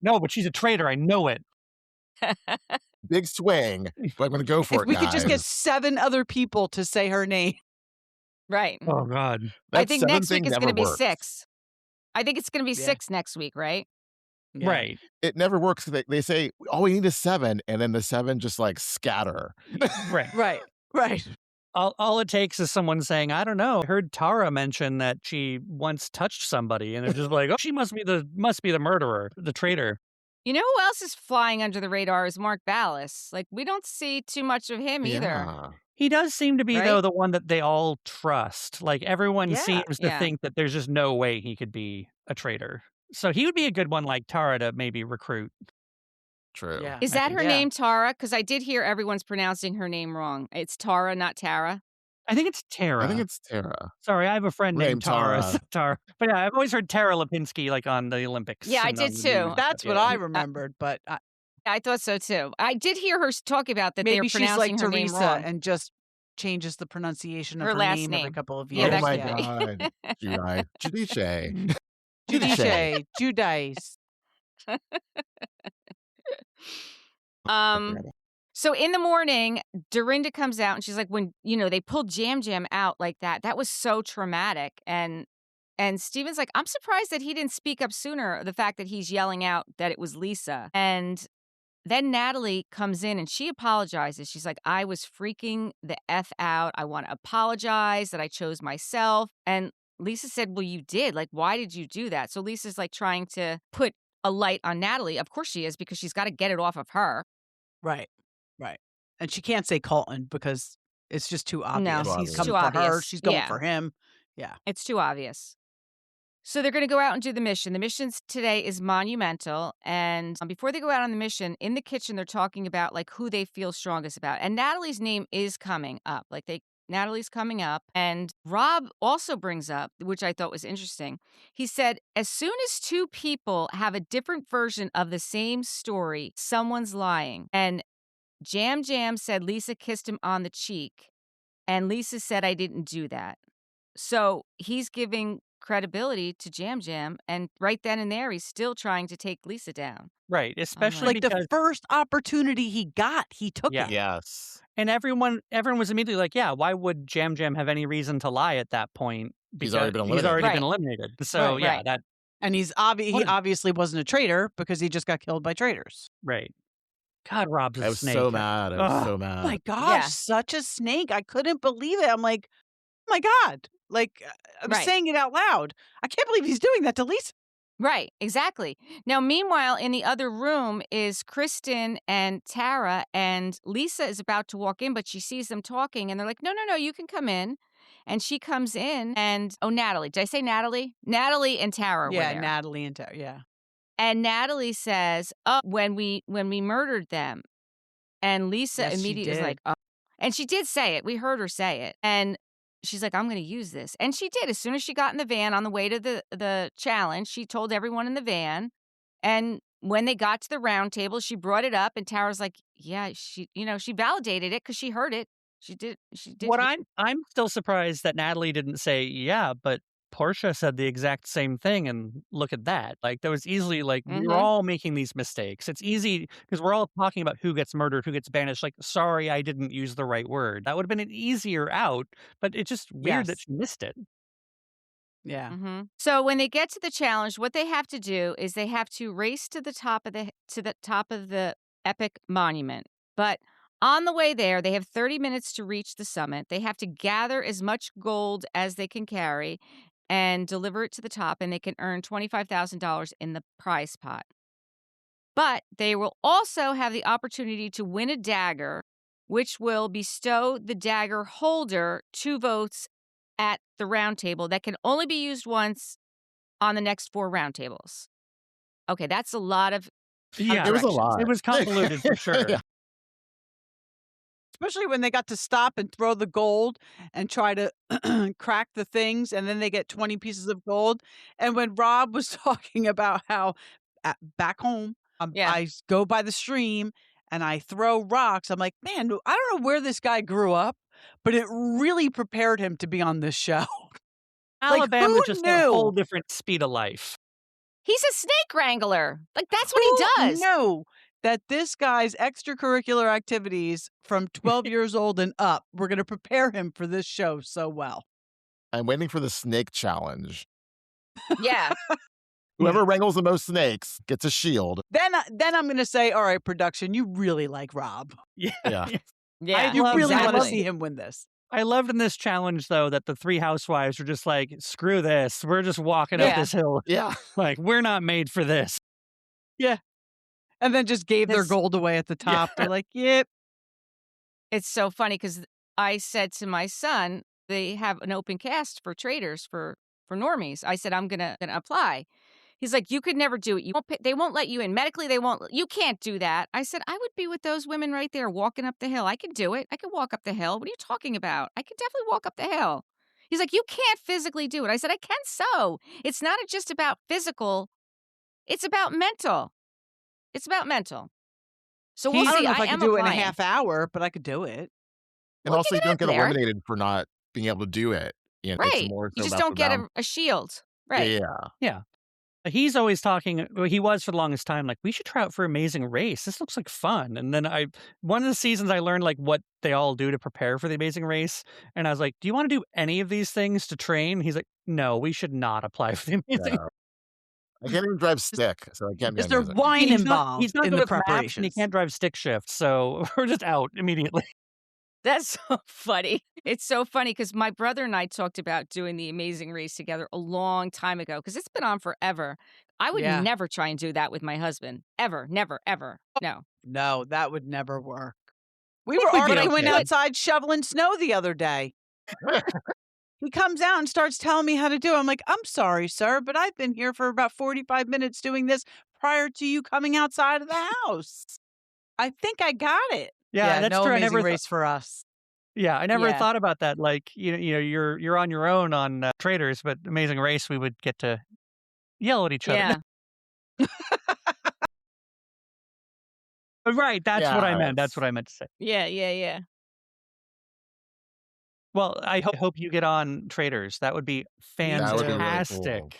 No, but she's a traitor. I know it. Big swing, but I'm going to go for it, we could just get 7 other people to say her name. Right. Oh, God. I think next week it's going to be 6. I think it's going to be 6 next week, right? Yeah. Right. It never works. They say, all we need is 7, and then the 7 just like scatter. Right. Right. All it takes is someone saying, I don't know, I heard Tara mention that she once touched somebody, and it's just like, oh, she must be the murderer, the traitor. You know who else is flying under the radar is Mark Ballas. Like, we don't see too much of him either. He does seem to be, though, the one that they all trust. Like, everyone seems to think that there's just no way he could be a traitor. So he would be a good one, like Tara, to maybe recruit. True. Yeah. Is that her name, Tara? Because I did hear everyone's pronouncing her name wrong. It's Tara, not Tara. I think it's Tara. I think it's Tara. Sorry, I have a friend named Tara. Tara. But yeah, I've always heard Tara Lipinski, like, on the Olympics. Yeah, I did too. That's what I remembered, but I thought so too. I did hear her talk about that maybe they're pronouncing she's like her Teresa name wrong. and just changes the pronunciation of Her her last name every name. couple of Yeah, years. that Oh my could be. God. Judice. Judice. Judice. Judice. So in the morning, Dorinda comes out and she's like, when, they pulled Yam Yam out like that was so traumatic. And Steven's like, I'm surprised that he didn't speak up sooner, the fact that he's yelling out that it was Lisa. And then Natalie comes in and she apologizes. She's like, I was freaking the F out. I want to apologize that I chose myself. And Lisa said, well, you did. Like, why did you do that? So Lisa's like trying to put a light on Natalie. Of course she is, because she's got to get it off of her. Right. Right. And she can't say Colton because it's just too obvious. No, He's it's coming too for her. obvious. She's going Yeah. for him. Yeah. It's too obvious. So they're going to go out and do the mission. The mission today is monumental. And before they go out on the mission, in the kitchen, they're talking about like who they feel strongest about. And Natalie's name is coming up. Natalie's coming up. And Rob also brings up, which I thought was interesting. He said, as soon as two people have a different version of the same story, someone's lying. And Yam Yam said Lisa kissed him on the cheek. And Lisa said, I didn't do that. So he's giving credibility to Yam Yam, and right then and there, he's still trying to take Lisa down. Right, especially Like because the first opportunity he got, he took Yeah. it. Yes. and everyone was immediately like, yeah, why would Yam Yam have any reason to lie at that point? He's already been He's already eliminated. been eliminated. So Right. yeah, Right. that And he obviously wasn't a traitor because he just got killed by traitors. right. God, Rob's a I was snake. so mad. I was Ugh. so Oh mad. my gosh, Yeah. such a snake. I couldn't believe it. I'm like, oh my God. Like, I was Right. saying it out loud. I can't believe he's doing that to Lisa. Right, exactly. Now, meanwhile, in the other room is Kristen and Tara, and Lisa is about to walk in, but she sees them talking, and they're like, no, you can come in. And she comes in, and, Natalie. Did I say Natalie? Natalie and Tara were Yeah, there. Natalie and Tara. Yeah. And Natalie says, oh, when we murdered them. And Lisa Yes, she immediately is did. like, oh. And she did say it. We heard her say it. And she's like, I'm going to use this. And she did. As soon as she got in the van on the way to the challenge, she told everyone in the van. And when they got to the round table, she brought it up. And Tara's like, yeah, she validated it because she heard it. She did. What I'm still surprised that Natalie didn't say, yeah, but Portia said the exact same thing, and look at that. Like, there was easily, like, we were Mhm. all making these mistakes. It's easy because we're all talking about who gets murdered, who gets banished. Like, sorry, I didn't use the right word. That would have been an easier out, but it's just weird that Yes. she missed it. Yeah. So when they get to the challenge, what they have to do is they have to race to the top of the epic monument. But on the way there, they have 30 minutes to reach the summit. They have to gather as much gold as they can carry and deliver it to the top, and they can earn $25,000 in the prize pot. But they will also have the opportunity to win a dagger, which will bestow the dagger holder 2 votes at the round table that can only be used once on the next 4 round tables. Okay, that's a lot of Yeah, It was a directions. lot. it was convoluted for sure. Yeah. Especially when they got to stop and throw the gold and try to crack the things, and then they get 20 pieces of gold. And when Rob was talking about how back home, Yeah. I go by the stream and I throw rocks, I'm like, man, I don't know where this guy grew up, but it really prepared him to be on this show. Like, Alabama who just a whole knew? different speed of life. He's a snake wrangler. Like, that's what he does. No, that this guy's extracurricular activities from 12 years old and up were going to prepare him for this show so well. I'm waiting for the snake challenge. Yeah. Whoever wrangles the most snakes gets a shield. Then I'm going to say, all right, production, you really like Rob. Yeah. Yeah. Yeah. You really want to exactly. see him win this. I loved in this challenge, though, that the 3 housewives were just like, screw this. We're just walking up Yeah. this hill. Yeah. Like, we're not made for this. And then just gave their This- gold away at the top. They're like, yep. It's so funny because I said to my son, they have an open cast for Traitors for normies. I said, I'm gonna apply. He's like, you could never do it. They won't let you in. Medically, you can't do that. I said, I would be with those women right there walking up the hill. I can do it. I can walk up the hill. What are you talking about? I can definitely walk up the hill. He's like, you can't physically do it. I said, I can so. It's not just about physical. It's about mental. So we'll I see. don't know if I am could do it in a applying. half hour, but I could do it. And Well, also, you get it don't out get there. eliminated for not being able to do it. It's Right. more You so just about don't the get balance. a shield. Right. Yeah. Yeah. He's always talking. Well, he was for the longest time like, we should try out for Amazing Race. This looks like fun. And then one of the seasons I learned like what they all do to prepare for the Amazing Race. And I was like, do you want to do any of these things to train? He's like, no, we should not apply for the Amazing. Yeah. I can't even drive stick, so I can't be Is there amazing. wine He's involved not in good the with maps and he preparations? can't drive stick shift. So we're just out immediately. That's so funny. It's so funny because my brother and I talked about doing the Amazing Race together a long time ago because it's been on forever. I would Yeah. never try and do that with my husband. Ever. Never, ever. No. No, that would never work. We think were we'd be arguing okay. outside shoveling snow the other day. He comes out and starts telling me how to do it. I'm like, I'm sorry, sir, but I've been here for about 45 minutes doing this prior to you coming outside of the house. I think I got it. Yeah, that's no true. I Amazing never Race for us. I never Yeah. thought about that. Like, you're on your own on Traitors, but Amazing Race, we would get to yell at each other. Yeah. Right, that's what I Yeah, meant. That's it's- what I meant to say. Yeah. Well, I hope you get on Traitors. That would be That would be really fantastic. cool.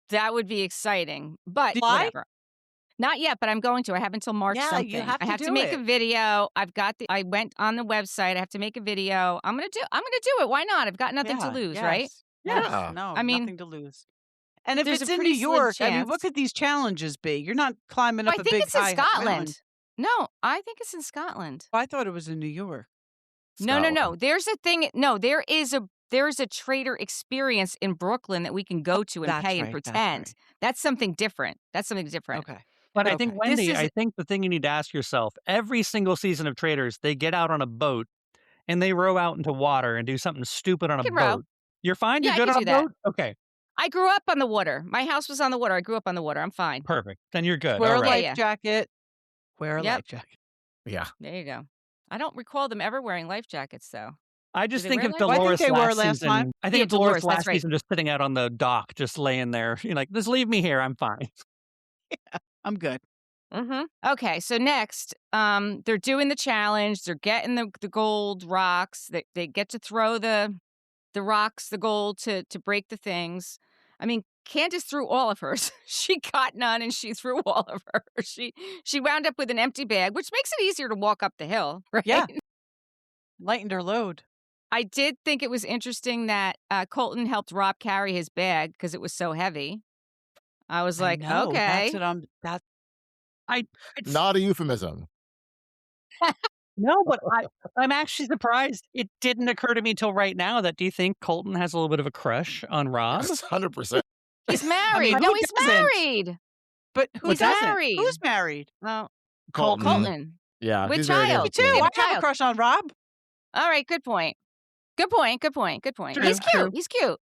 That would be exciting. But Do you fly? whatever. Not yet, but I'm going to. I have until March Yeah, something. you have I to have to do make it. a video. I went on the website. I have to make a video. I'm gonna do it. Why not? I've got nothing to lose, right? Yes. Yeah. No, I mean, nothing to lose. And if there's it's a in New pretty slim York, I mean, what chance. could these challenges be? You're not climbing I up a think big it's in high Scotland. mountain. No, I think it's in Scotland. I thought it was in New York. No. Scotland. There's a thing. No, there's a trader experience in Brooklyn that we can go to and That's pay and right, that's pretend. right. That's something different. Okay. But I Okay. think, This Wendy, is I think the thing you need to ask yourself, every single season of Traitors, they get out on a boat and they row out into water and do something stupid on a can row. boat. You're fine? Yeah, You're I good can on a do that. boat? Okay, I grew up on the water. My house was on the water. I grew up on the water. I'm fine. perfect. Then you're good. Wear All a right. life Yeah. jacket. Wear a Yep. life jacket. Yeah. There you go. I don't recall them ever wearing life jackets, though. I just they think wear of life jackets? Well, I think Dolores they were last last season. time. I think Yeah, of Dolores Dolores, that's last right. season just sitting out on the dock, just laying there. You're like, just leave me here. I'm fine. I'm good. Mm-hmm. Okay, so next, they're doing the challenge. They're getting the gold rocks. They get to throw the rocks, the gold to break the things. I mean, Candace threw all of hers. She got none, and she threw all of hers. She wound up with an empty bag, which makes it easier to walk up the hill, right? Yeah. Lightened her load. I did think it was interesting that Colton helped Rob carry his bag because it was so heavy. I was like, I know, okay. That's It's, Not a euphemism. no, but I'm actually surprised it didn't occur to me till right now that do you think Colton has a little bit of a crush on Rob? Yes, 100%. He's married. mean, No, who he's doesn't? married. But who He's doesn't? married. Who's married? Well, Colton. Colton. Yeah. With he's very child. Me interesting. too. Yeah, I have child. a crush on Rob. All right, good point. Good point. True, He's cute. true. He's cute.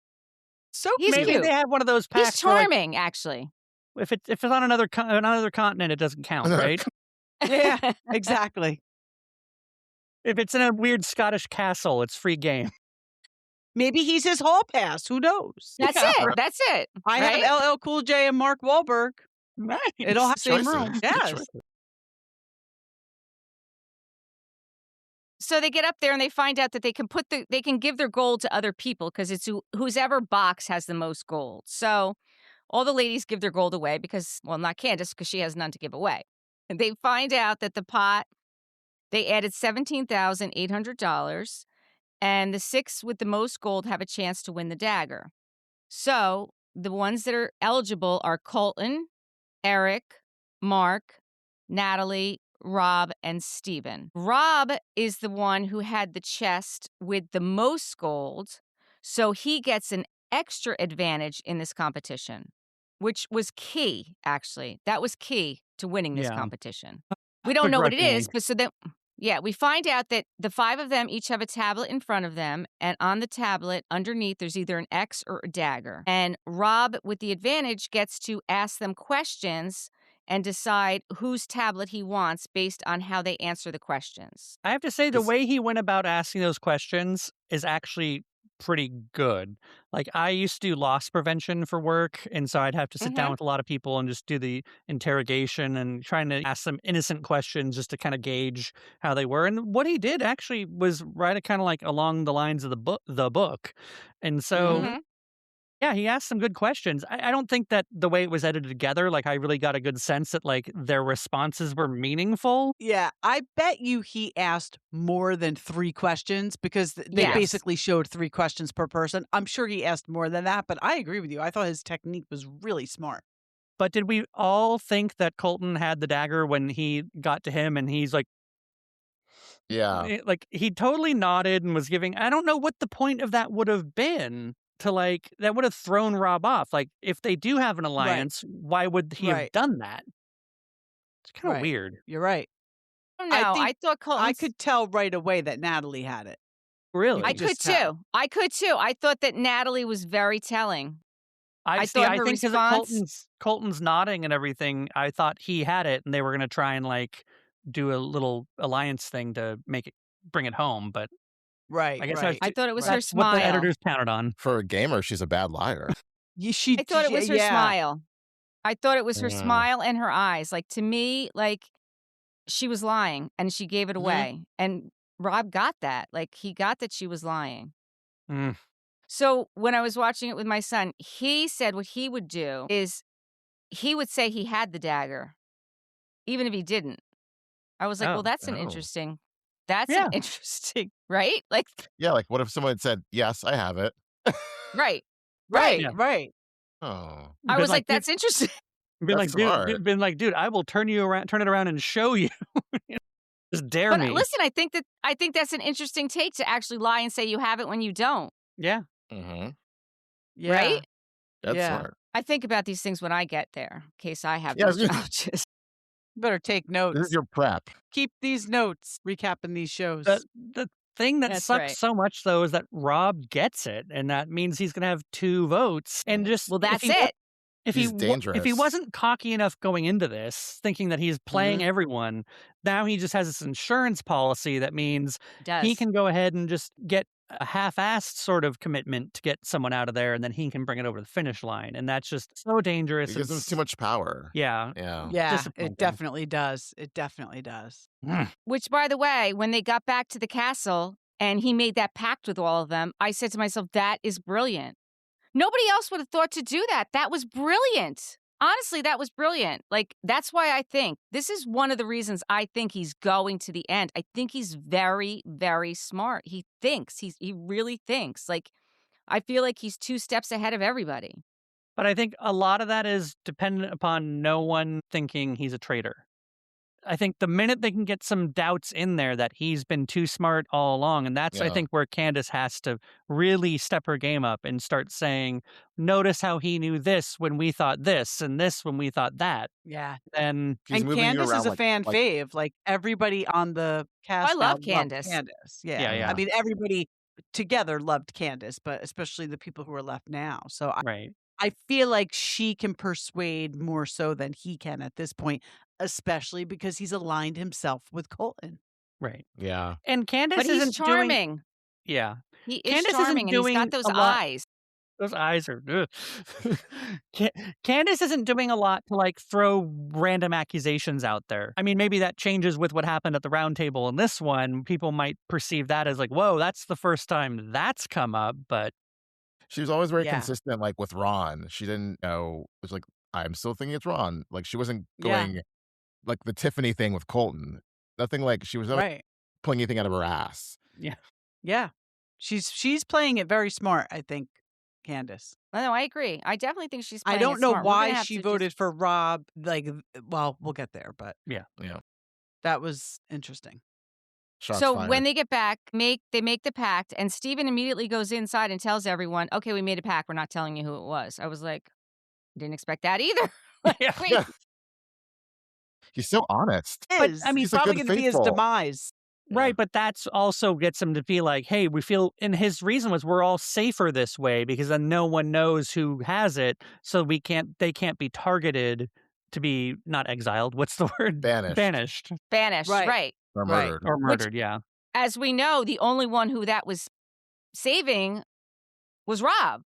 So He's cute. Maybe cute. they have one of those He's packs where, like, charming, actually. if it's on another continent, it doesn't count, right? Yeah, exactly. If it's in a weird Scottish castle, it's free game. Maybe he's his hall pass. Who knows? That's Yeah. it. That's it. I right? have LL Cool J and Mark Wahlberg. Right. It'll have the same Choices. room. Good Yes. choices. So they get up there and they find out that they can give their gold to other people because it's whose ever box has the most gold. So all the ladies give their gold away because, well, not Candace because she has none to give away. And they find out that the pot, they added $17,800, and the 6 with the most gold have a chance to win the dagger. So the ones that are eligible are Colton, Eric, Mark, Natalie, Rob, and Steven. Rob is the one who had the chest with the most gold, so he gets an extra advantage in this competition, which was key, actually. That was key to winning this Yeah. competition. We don't know what it is, Begrudgingly. but we find out that the 5 of them each have a tablet in front of them, and on the tablet underneath there's either an X or a dagger. And Rob, with the advantage, gets to ask them questions and decide whose tablet he wants based on how they answer the questions. I have to say, the This- way he went about asking those questions is actually pretty good. Like, I used to do loss prevention for work, and so I'd have to sit down with a lot of people and just do the interrogation and trying to ask them innocent questions just to kind of gauge how they were. And what he did actually was right kind of like along the lines of the book. And so Mhm. yeah, he asked some good questions. I don't think that the way it was edited together, like, I really got a good sense that, like, their responses were meaningful. Yeah, I bet you he asked more than 3 questions because they Yes. basically showed 3 questions per person. I'm sure he asked more than that, but I agree with you. I thought his technique was really smart. But did we all think that Colton had the dagger when he got to him and he's Yeah. like, he totally nodded and was giving I don't know what the point of that would have been to, like that would have thrown Rob off. Like, if they do have an alliance, why would he have Right. done that? It's kinda Right. weird. You're right. No, I think I thought Colton. I could tell right away that Natalie had it. Really? I could could just tell. too. I could too. I thought that Natalie was very telling. I I see, thought I her think 'cause response. Colton's nodding and everything, I thought he had it and they were gonna try and, like, do a little alliance thing to bring it home, but Right, I guess right. I thought it was her that's what the smile. editors counted on. For a gamer, she's a bad liar. I thought it was her yeah. smile. I thought it was her Yeah. smile and her eyes. Like, to me, like, she was lying and she gave it Mhm. away. And Rob got that. Like, he got that she was lying. Mm. So when I was watching it with my son, he said what he would do is he would say he had the dagger, even if he didn't. I was like, well, Oh. that's an Oh. interesting. That's Yeah. an interesting, right? Like, Yeah, like, what if someone had said, "Yes, I have it"? right. Right, Yeah. right. Oh. I Been was like, dude that's interesting. been That's like, smart. dude, I will turn it around and show you. Just dare But me. listen, I think that's an interesting take to actually lie and say you have it when you don't. Yeah. Mhm. Yeah. Right? That's Yeah. smart. I think about these things when I get there, in case I have Yeah, these this challenges. Better take notes. is your prep. Keep these notes, recapping these shows. The thing that That's sucks right. so much though is that Rob gets it, and that means he's gonna have 2 votes. And just Well, that's if he, it. If He's if dangerous. he wasn't cocky enough going into this, thinking that he's playing everyone, now he just has this insurance policy that means Does. he can go ahead and just get a half-assed sort of commitment to get someone out of there, and then he can bring it over the finish line, and that's just so dangerous. It gives him too much power. Yeah. Yeah. Yeah, disappointing. it definitely does. It definitely does. Which, by the way, when they got back to the castle and he made that pact with all of them, I said to myself, that is brilliant. Nobody else would have thought to do that. That was brilliant. Honestly, that was brilliant. Like, that's why I think this is one of the reasons I think he's going to the end. I think he's very, very smart. He thinks. He really thinks. Like, I feel like he's 2 steps ahead of everybody. But I think a lot of that is dependent upon no one thinking he's a traitor. I think the minute they can get some doubts in there that he's been too smart all along, and that's, I Yeah. think, where Candace has to really step her game up and start saying, notice how he knew this when we thought this and this when we thought that. Yeah. Then She's And moving you Candace is around a like- fan like- fave. Like, everybody on the cast I now love loved Candace. Candace. Yeah. Yeah, yeah. I mean, everybody together loved Candace, but especially the people who are left now. So right. I feel like she can persuade more so than he can at this point, especially because he's aligned himself with Colton. Right. Yeah. And Candace But he's isn't doing charming. yeah. He is Candace isn't charming, and he's doing got those a lot- eyes. Those eyes are ugh. Candace isn't doing a lot to like throw random accusations out there. I mean, maybe that changes with what happened at the round table in this one. People might perceive that as like, whoa, that's the first time that's come up. But She was always very Yeah. consistent, like with Ron. She didn't know. It was like, I'm still thinking it's Ron. Like, she wasn't Yeah. going like the Tiffany thing with Colton. Nothing like she was never Right. pulling anything out of her ass. Yeah. She's playing it very smart, I think, Candace. No, I agree. I definitely think she's I playing don't it know smart. We're gonna why have she to voted for Rob. Like, well, we'll get there, but Yeah. that was interesting. Shots So fired. when they get back, they make the pact, and Steven immediately goes inside and tells everyone, okay, we made a pact. We're not telling you who it was. I was like, didn't expect that either. yeah. Wait, Yeah. He's so honest. But I mean, He's a probably good going to be his faithful. demise. Right, but that's also gets him to be like, hey, we feel, and his reason was we're all safer this way because then no one knows who has it, so they can't be targeted to be not exiled. What's the word? Banished. Banished banished, Right. right. Or Right. murdered. or murdered. Yeah, As we know, the only one who that was saving was Rob.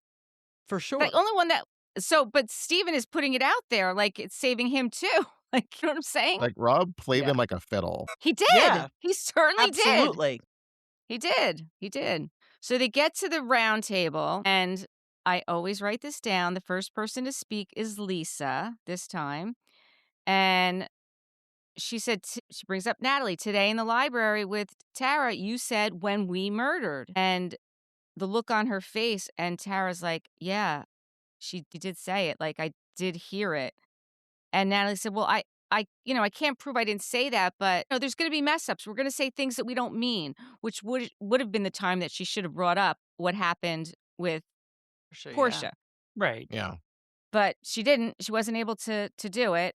For sure. The only one that but Steven is putting it out there like it's saving him too. Like, you know what I'm saying? Like, Rob played Yeah. them like a fiddle. He did. Yeah. He certainly did. Absolutely. He did. He did. So they get to the round table, and I always write this down. The first person to speak is Lisa this time. And she said, she brings up Natalie. Today in the library with Tara, you said when we murdered. And the look on her face, and Tara's like, yeah, she did say it. Like, I did hear it. And Natalie said, well, I can't prove I didn't say that, but there's going to be mess ups. We're going to say things that we don't mean, which would have been the time that she should have brought up what happened with Sure, Portia. Right. Yeah. But she didn't. She wasn't able to do it.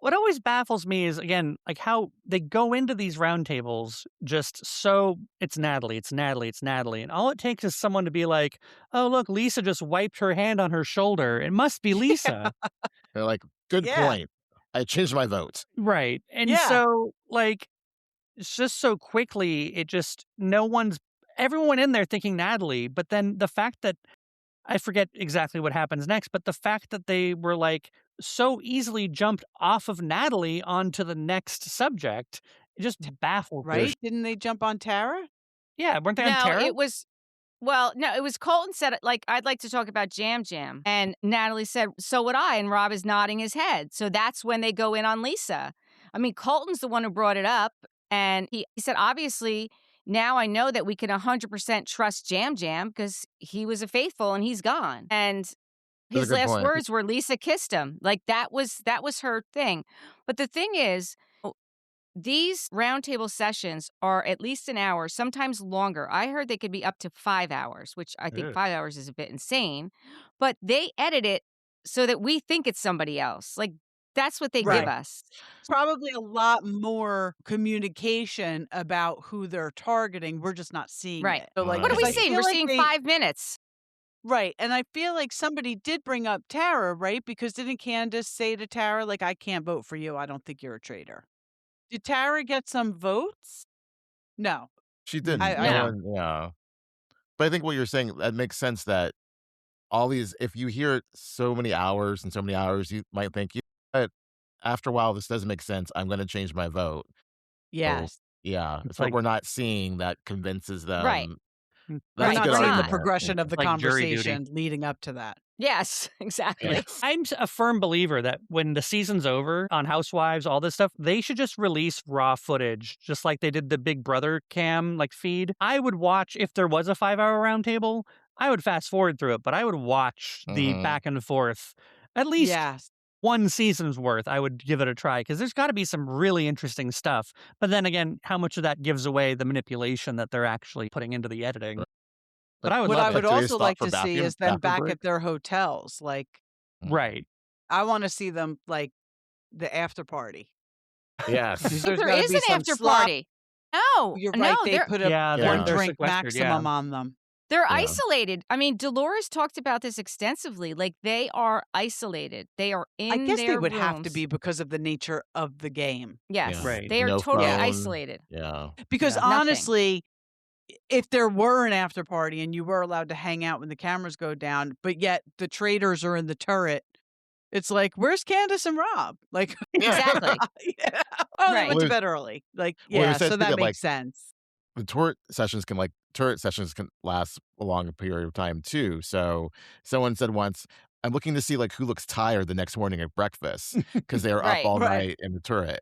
What always baffles me is, again, like how they go into these roundtables just so it's Natalie, it's Natalie, it's Natalie. And all it takes is someone to be like, oh, look, Lisa just wiped her hand on her shoulder. It must be Lisa. They're like, good Yeah. point. I changed my vote. Right. And Yeah. so, like, it's just so quickly, everyone in there thinking Natalie. But then the fact that, I forget exactly what happens next, but the fact that they were like so easily jumped off of Natalie onto the next subject, it just baffled me. Right? Didn't they jump on Tara? Yeah, weren't they on Tara? It was. Well, no, it was Colton said, like, I'd like to talk about Yam Yam. And Natalie said, so would I. And Rob is nodding his head. So that's when they go in on Lisa. I mean, Colton's the one who brought it up. And he said, obviously, now I know that we can 100% trust Yam Yam because he was a faithful and he's gone. And That's a his good last point. words were Lisa kissed him. Like, that was her thing. But the thing is, these roundtable sessions are at least an hour, sometimes longer. I heard they could be up to 5 hours, which I think Ugh. 5 hours is a bit insane. But they edit it so that we think it's somebody else. Like, that's what they Right. give us. Probably a lot more communication about who they're targeting. We're just not seeing Right. it. So, like, What are we because I seeing? feel We're like seeing 5 minutes. Right. And I feel like somebody did bring up Tara, right? Because didn't Candace say to Tara, like, I can't vote for you. I don't think you're a traitor. Did Tara get some votes? No. She didn't. No. Yeah. But I think what you're saying, that makes sense that all these, if you hear it so many hours and so many hours, you might think, but after a while, this doesn't make sense. I'm going to change my vote. Yes. Yeah. It's It's what like- we're not seeing that convinces them. Right. We're That's a not good seeing the argument. progression of the Like jury duty. conversation leading up to that. Yes, exactly. Yes. I'm a firm believer that when the season's over on Housewives, all this stuff, they should just release raw footage, just like they did the Big Brother cam feed. I would watch, if there was a 5-hour roundtable, I would fast forward through it, but I would watch the Mhm. back and forth. At least Yes. one season's worth, I would give it a try, because there's got to be some really interesting stuff. But then again, how much of that gives away the manipulation that they're actually putting into the editing? But I would What love I it. would Today's also thought like for to see bathroom- is them bathroom back break? at their hotels. Like, Right. I want to see them, like, the after party. Yes. There's There gotta is be an some after slop. party. No, You're no, right. They they're put a Yeah, they're one drink sequestered, yeah. maximum on them. they're Yeah. isolated. I mean, Dolores talked about this extensively. Like, they are isolated. They are in I guess their they would have to rooms. be because of the nature of the game. Yes, Yeah. Right. they are No totally phone. isolated. Yeah. Because Yeah. Nothing. honestly, if there were an after party and you were allowed to hang out when the cameras go down, but yet the traitors are in the turret, it's like, where's Candace and Rob? Like, Exactly. yeah. Oh, they Right. went to Well, bed early. Like, well, yeah, it says so that that, makes like, sense. The turret sessions can last a long period of time too. So someone said once, I'm looking to see like who looks tired the next morning at breakfast because they are Right. up all Right. night in the turret.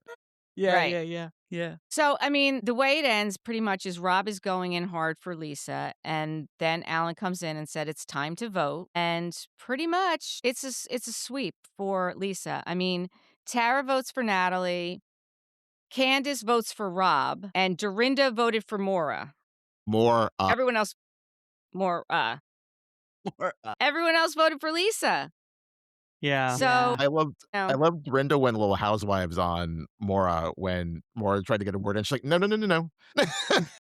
Yeah, Right. yeah. So, I mean, the way it ends pretty much is Rob is going in hard for Lisa, and then Allan comes in and said it's time to vote, and pretty much it's a sweep for Lisa. I mean, Tara votes for Natalie, Candace votes for Rob, and Dorinda voted for Maura. More Everyone else everyone else voted for Lisa. Yeah. So, Yeah. I loved no. I loved Brenda when Little Housewives on Maura when Maura tried to get a word in. She's like, no.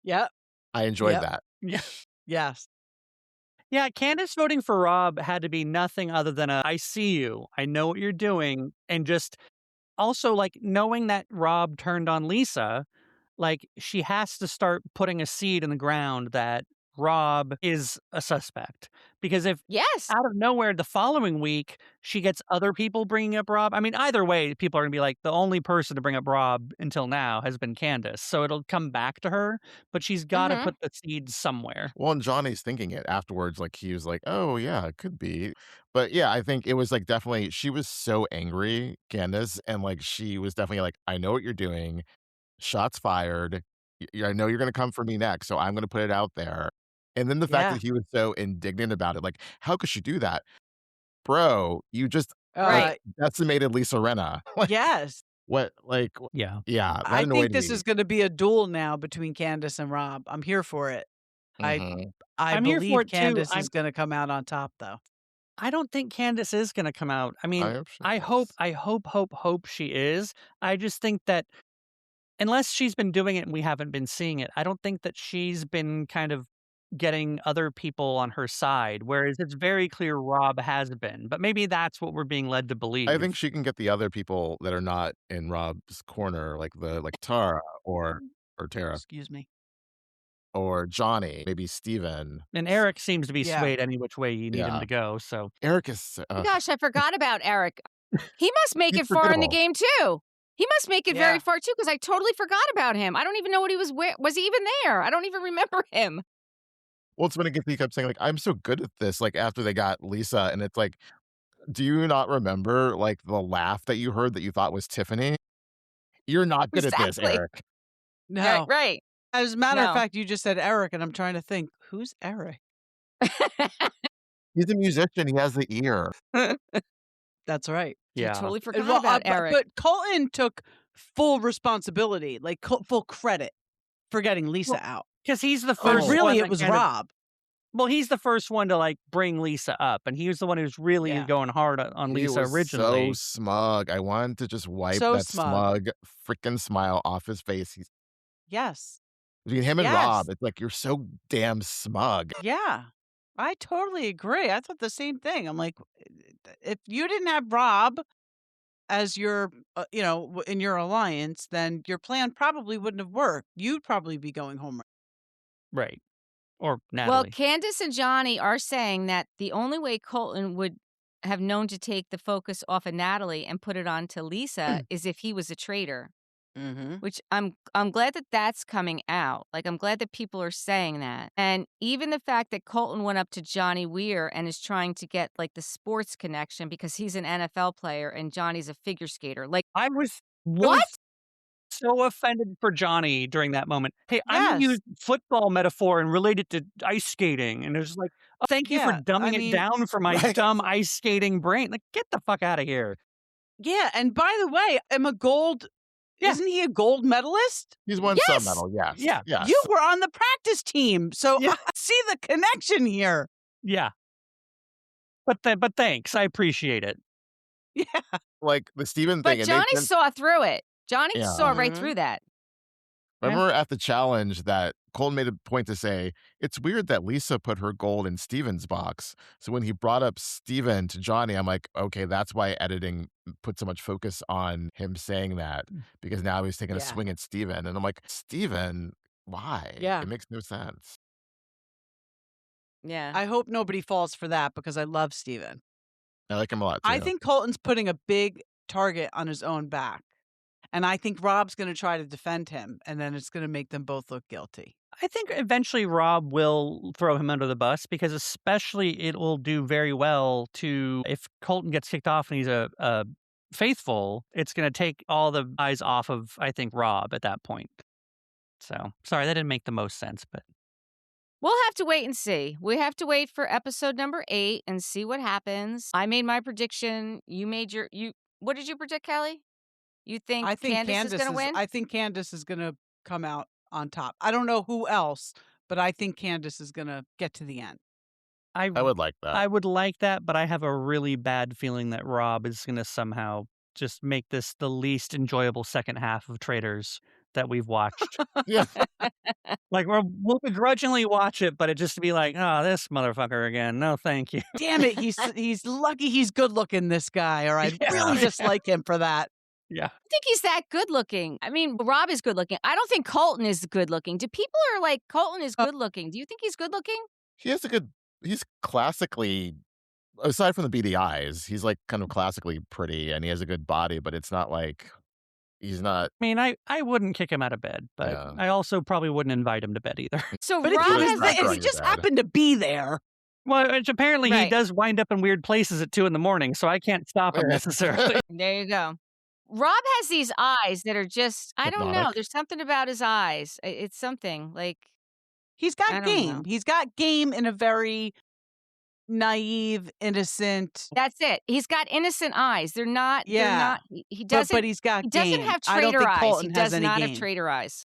Yep. I enjoyed Yep. that. Yes. Yeah, Candace voting for Rob had to be nothing other than I see you, I know what you're doing, and just also, like, knowing that Rob turned on Lisa, like, she has to start putting a seed in the ground that Rob is a suspect. Because if Yes. out of nowhere the following week she gets other people bringing up Rob, I mean, either way, people are gonna be like, the only person to bring up Rob until now has been Candace, so it'll come back to her, but she's gotta Mhm. put the seeds somewhere. Well, and Johnny's thinking it afterwards, like, he was like, "Oh, yeah, it could be." But, yeah, I think it was, like, definitely she was so angry, Candace, and, like, she was definitely like, "I know what you're doing. Shots fired. I know you're gonna come for me next, so I'm gonna put it out there." And then the fact Yeah. that he was so indignant about it, like, "How could she do that? Bro, you just, like, Right. decimated Lisa Rinna." Like, Yes. what, like, Yeah. yeah, that I think annoyed this me. is gonna be a duel now between Candace and Rob. I'm here for it. I Mhm. I I'm here for believe it too. Candace is gonna come out on top, though. I don't think Candace is gonna come out. I I mean, hope she I hope does. I hope she is. I just think that unless she's been doing it and we haven't been seeing it, I don't think that she's been kind of getting other people on her side, whereas it's very clear Rob has been. But maybe that's what we're being led to I think believe. she can get the other people that are not in Rob's corner, like Tara or Tara Excuse me. or Johnny, maybe Steven. And Eric seems to be Yeah. swayed any which way you need him Yeah. to go. So Eric is, Gosh, I forgot about Eric. He must make he's it far in the forgettable. game too. He must make it very Yeah. far too, because I totally forgot about him. I don't even know what he was. Where was he even there? I don't even remember him. Well, it's when he kept saying, like, "I'm so good at this," like, after they got Lisa, and it's like, do you not remember, like, the laugh that you heard that you thought was Tiffany? You're not good at this, Exactly. Eric. No. Right. As a matter of No. fact, you just said Eric, and I'm trying to think, who's Eric? He's a musician, he has the ear. That's right. I yeah. totally forgot Well, about Eric. but Colton took full responsibility, like full credit for getting Lisa out. Because he's the When first really one it that was kind of- Rob. well, he's the first one to like bring Lisa up, and he was the one who's really Yeah. going hard on He Lisa was originally. so smug. I wanted to just wipe So that smug. smug freaking smile off his face. He's Yes. between him and Yes. Rob, it's like, you're so damn smug. Yeah. I totally agree. I thought the same thing. I'm like, if you didn't have Rob as your, in your alliance, then your plan probably wouldn't have worked. You'd probably be going home. Right. Or Well, Natalie. Candace and Johnny are saying that the only way Colton would have known to take the focus off of Natalie and put it on to Lisa is if he was a traitor. Mm-hmm. Which I'm glad that that's coming out. Like, I'm glad that people are saying that. And even the fact that Colton went up to Johnny Weir and is trying to get like the sports connection because he's an NFL player and Johnny's a figure skater. Like, I was what? so offended for Johnny during that moment. Hey, I'm gonna Yes. use football metaphor and relate it to ice skating. And it was like, oh, thank you for Yeah, dumbing I it mean- down for my Right. dumb ice skating brain. Like, get the fuck out of here. Yeah. And by the way, Yeah. isn't he a gold medalist? He's won Yes! some medal, yes. Yeah. Yes. You were on the practice team. So Yeah. I see the connection here. Yeah. But thanks. I appreciate it. Yeah. like the Steven But thing. it made Johnny sense. saw through it. Johnny Yeah. saw right Mhm. through that. Remember at the challenge that Colton made a point to say, it's weird that Lisa put her gold in Steven's box. So when he brought up Steven to Johnny, I'm like, okay, that's why editing put so much focus on him saying that, because now he's taking a Yeah. swing at Steven. And I'm like, Steven, why? Yeah. It makes no sense. Yeah. I hope nobody falls for that because I love Steven. I like him a lot too. I think Colton's putting a big target on his own back. And I think Rob's going to try to defend him, and then it's going to make them both look guilty. I think eventually Rob will throw him under the bus because especially it will do very well to, if Colton gets kicked off and he's a faithful, it's going to take all the eyes off of, I think, Rob at that point. So, sorry, that didn't make the most sense, but We'll have to wait and see. We have to wait for episode number 8 and see what happens. I made my prediction. You made what did you predict, Kelly? You think, I think Candace is going to win? I think Candace is going to come out on top. I don't know who else, but I think Candace is going to get to the end. I would like that. I would like that, but I have a really bad feeling that Rob is going to somehow just make this the least enjoyable second half of Traitors that we've watched. Yeah. Like, we'll begrudgingly watch it, but it just to be like, oh, this motherfucker again. No, thank you. Damn it, he's lucky he's good looking, this guy, or I'd really dislike him for that. Yeah. I think he's that good looking. I mean, Rob is good looking. I don't think Colton is good looking. Do people are like, Colton is good looking? Do you think he's good looking? He's classically, aside from the beady eyes, he's like kind of classically pretty and he has a good body, but it's not like he's not. I mean, I wouldn't kick him out of bed, but Yeah. I also probably wouldn't invite him to bed either. So But if Rob he, Put his has was, cracker if on he your just bed. happened to be there. Well, which apparently he Right. does wind up in weird places at 2 a.m, so I can't stop him necessarily. There you go. Rob has these eyes that are just, I don't know. Hypnotic. There's something about his eyes. It's something like, He's I got don't game. know. He's got game in a very naive, innocent. That's it. He's got innocent eyes. They're not, Yeah. he But doesn't, he's got he game. doesn't have I don't traitor think eyes. Colton He has does any not have game. traitor eyes.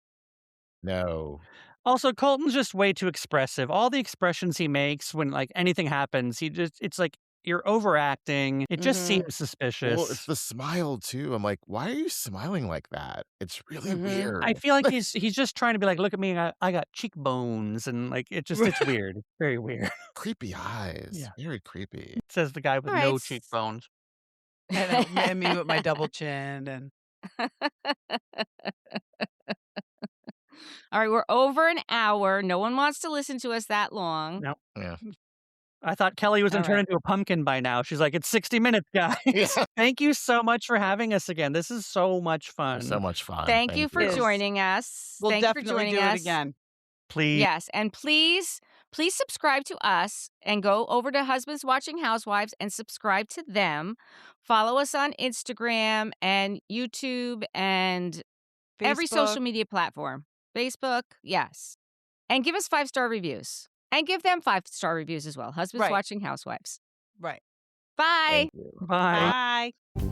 No. Also, Colton's just way too expressive. All the expressions he makes when like anything happens, it's like you're overacting. It just Mhm. seems suspicious. Well, it's the smile too. I'm like, why are you smiling like that? It's really Mhm. weird. I feel like he's just trying to be like, look at me, I got cheekbones, and like it's weird. It's very weird. Creepy eyes. Yeah. Very creepy. Says the guy with All right, no s- cheekbones. And me with my double chin. And All right, we're over an hour. No one wants to listen to us that long. No. Yeah. I thought Kelly was going to All turn right. into a pumpkin by now. She's like, it's 60 minutes, guys. Yeah. Thank you so much for having us again. This is so much fun. So much fun. Thank you for you. joining us. we'll Thank you for definitely joining do us. it again. Please. Yes, and please subscribe to us and go over to Husbands Watching Housewives and subscribe to them. Follow us on Instagram and YouTube and every social Facebook. media platform. Facebook, yes. And give us 5-star reviews. And give them 5-star reviews as well. Husbands Right. Watching Housewives. Right. Bye. Thank you. Bye. Bye.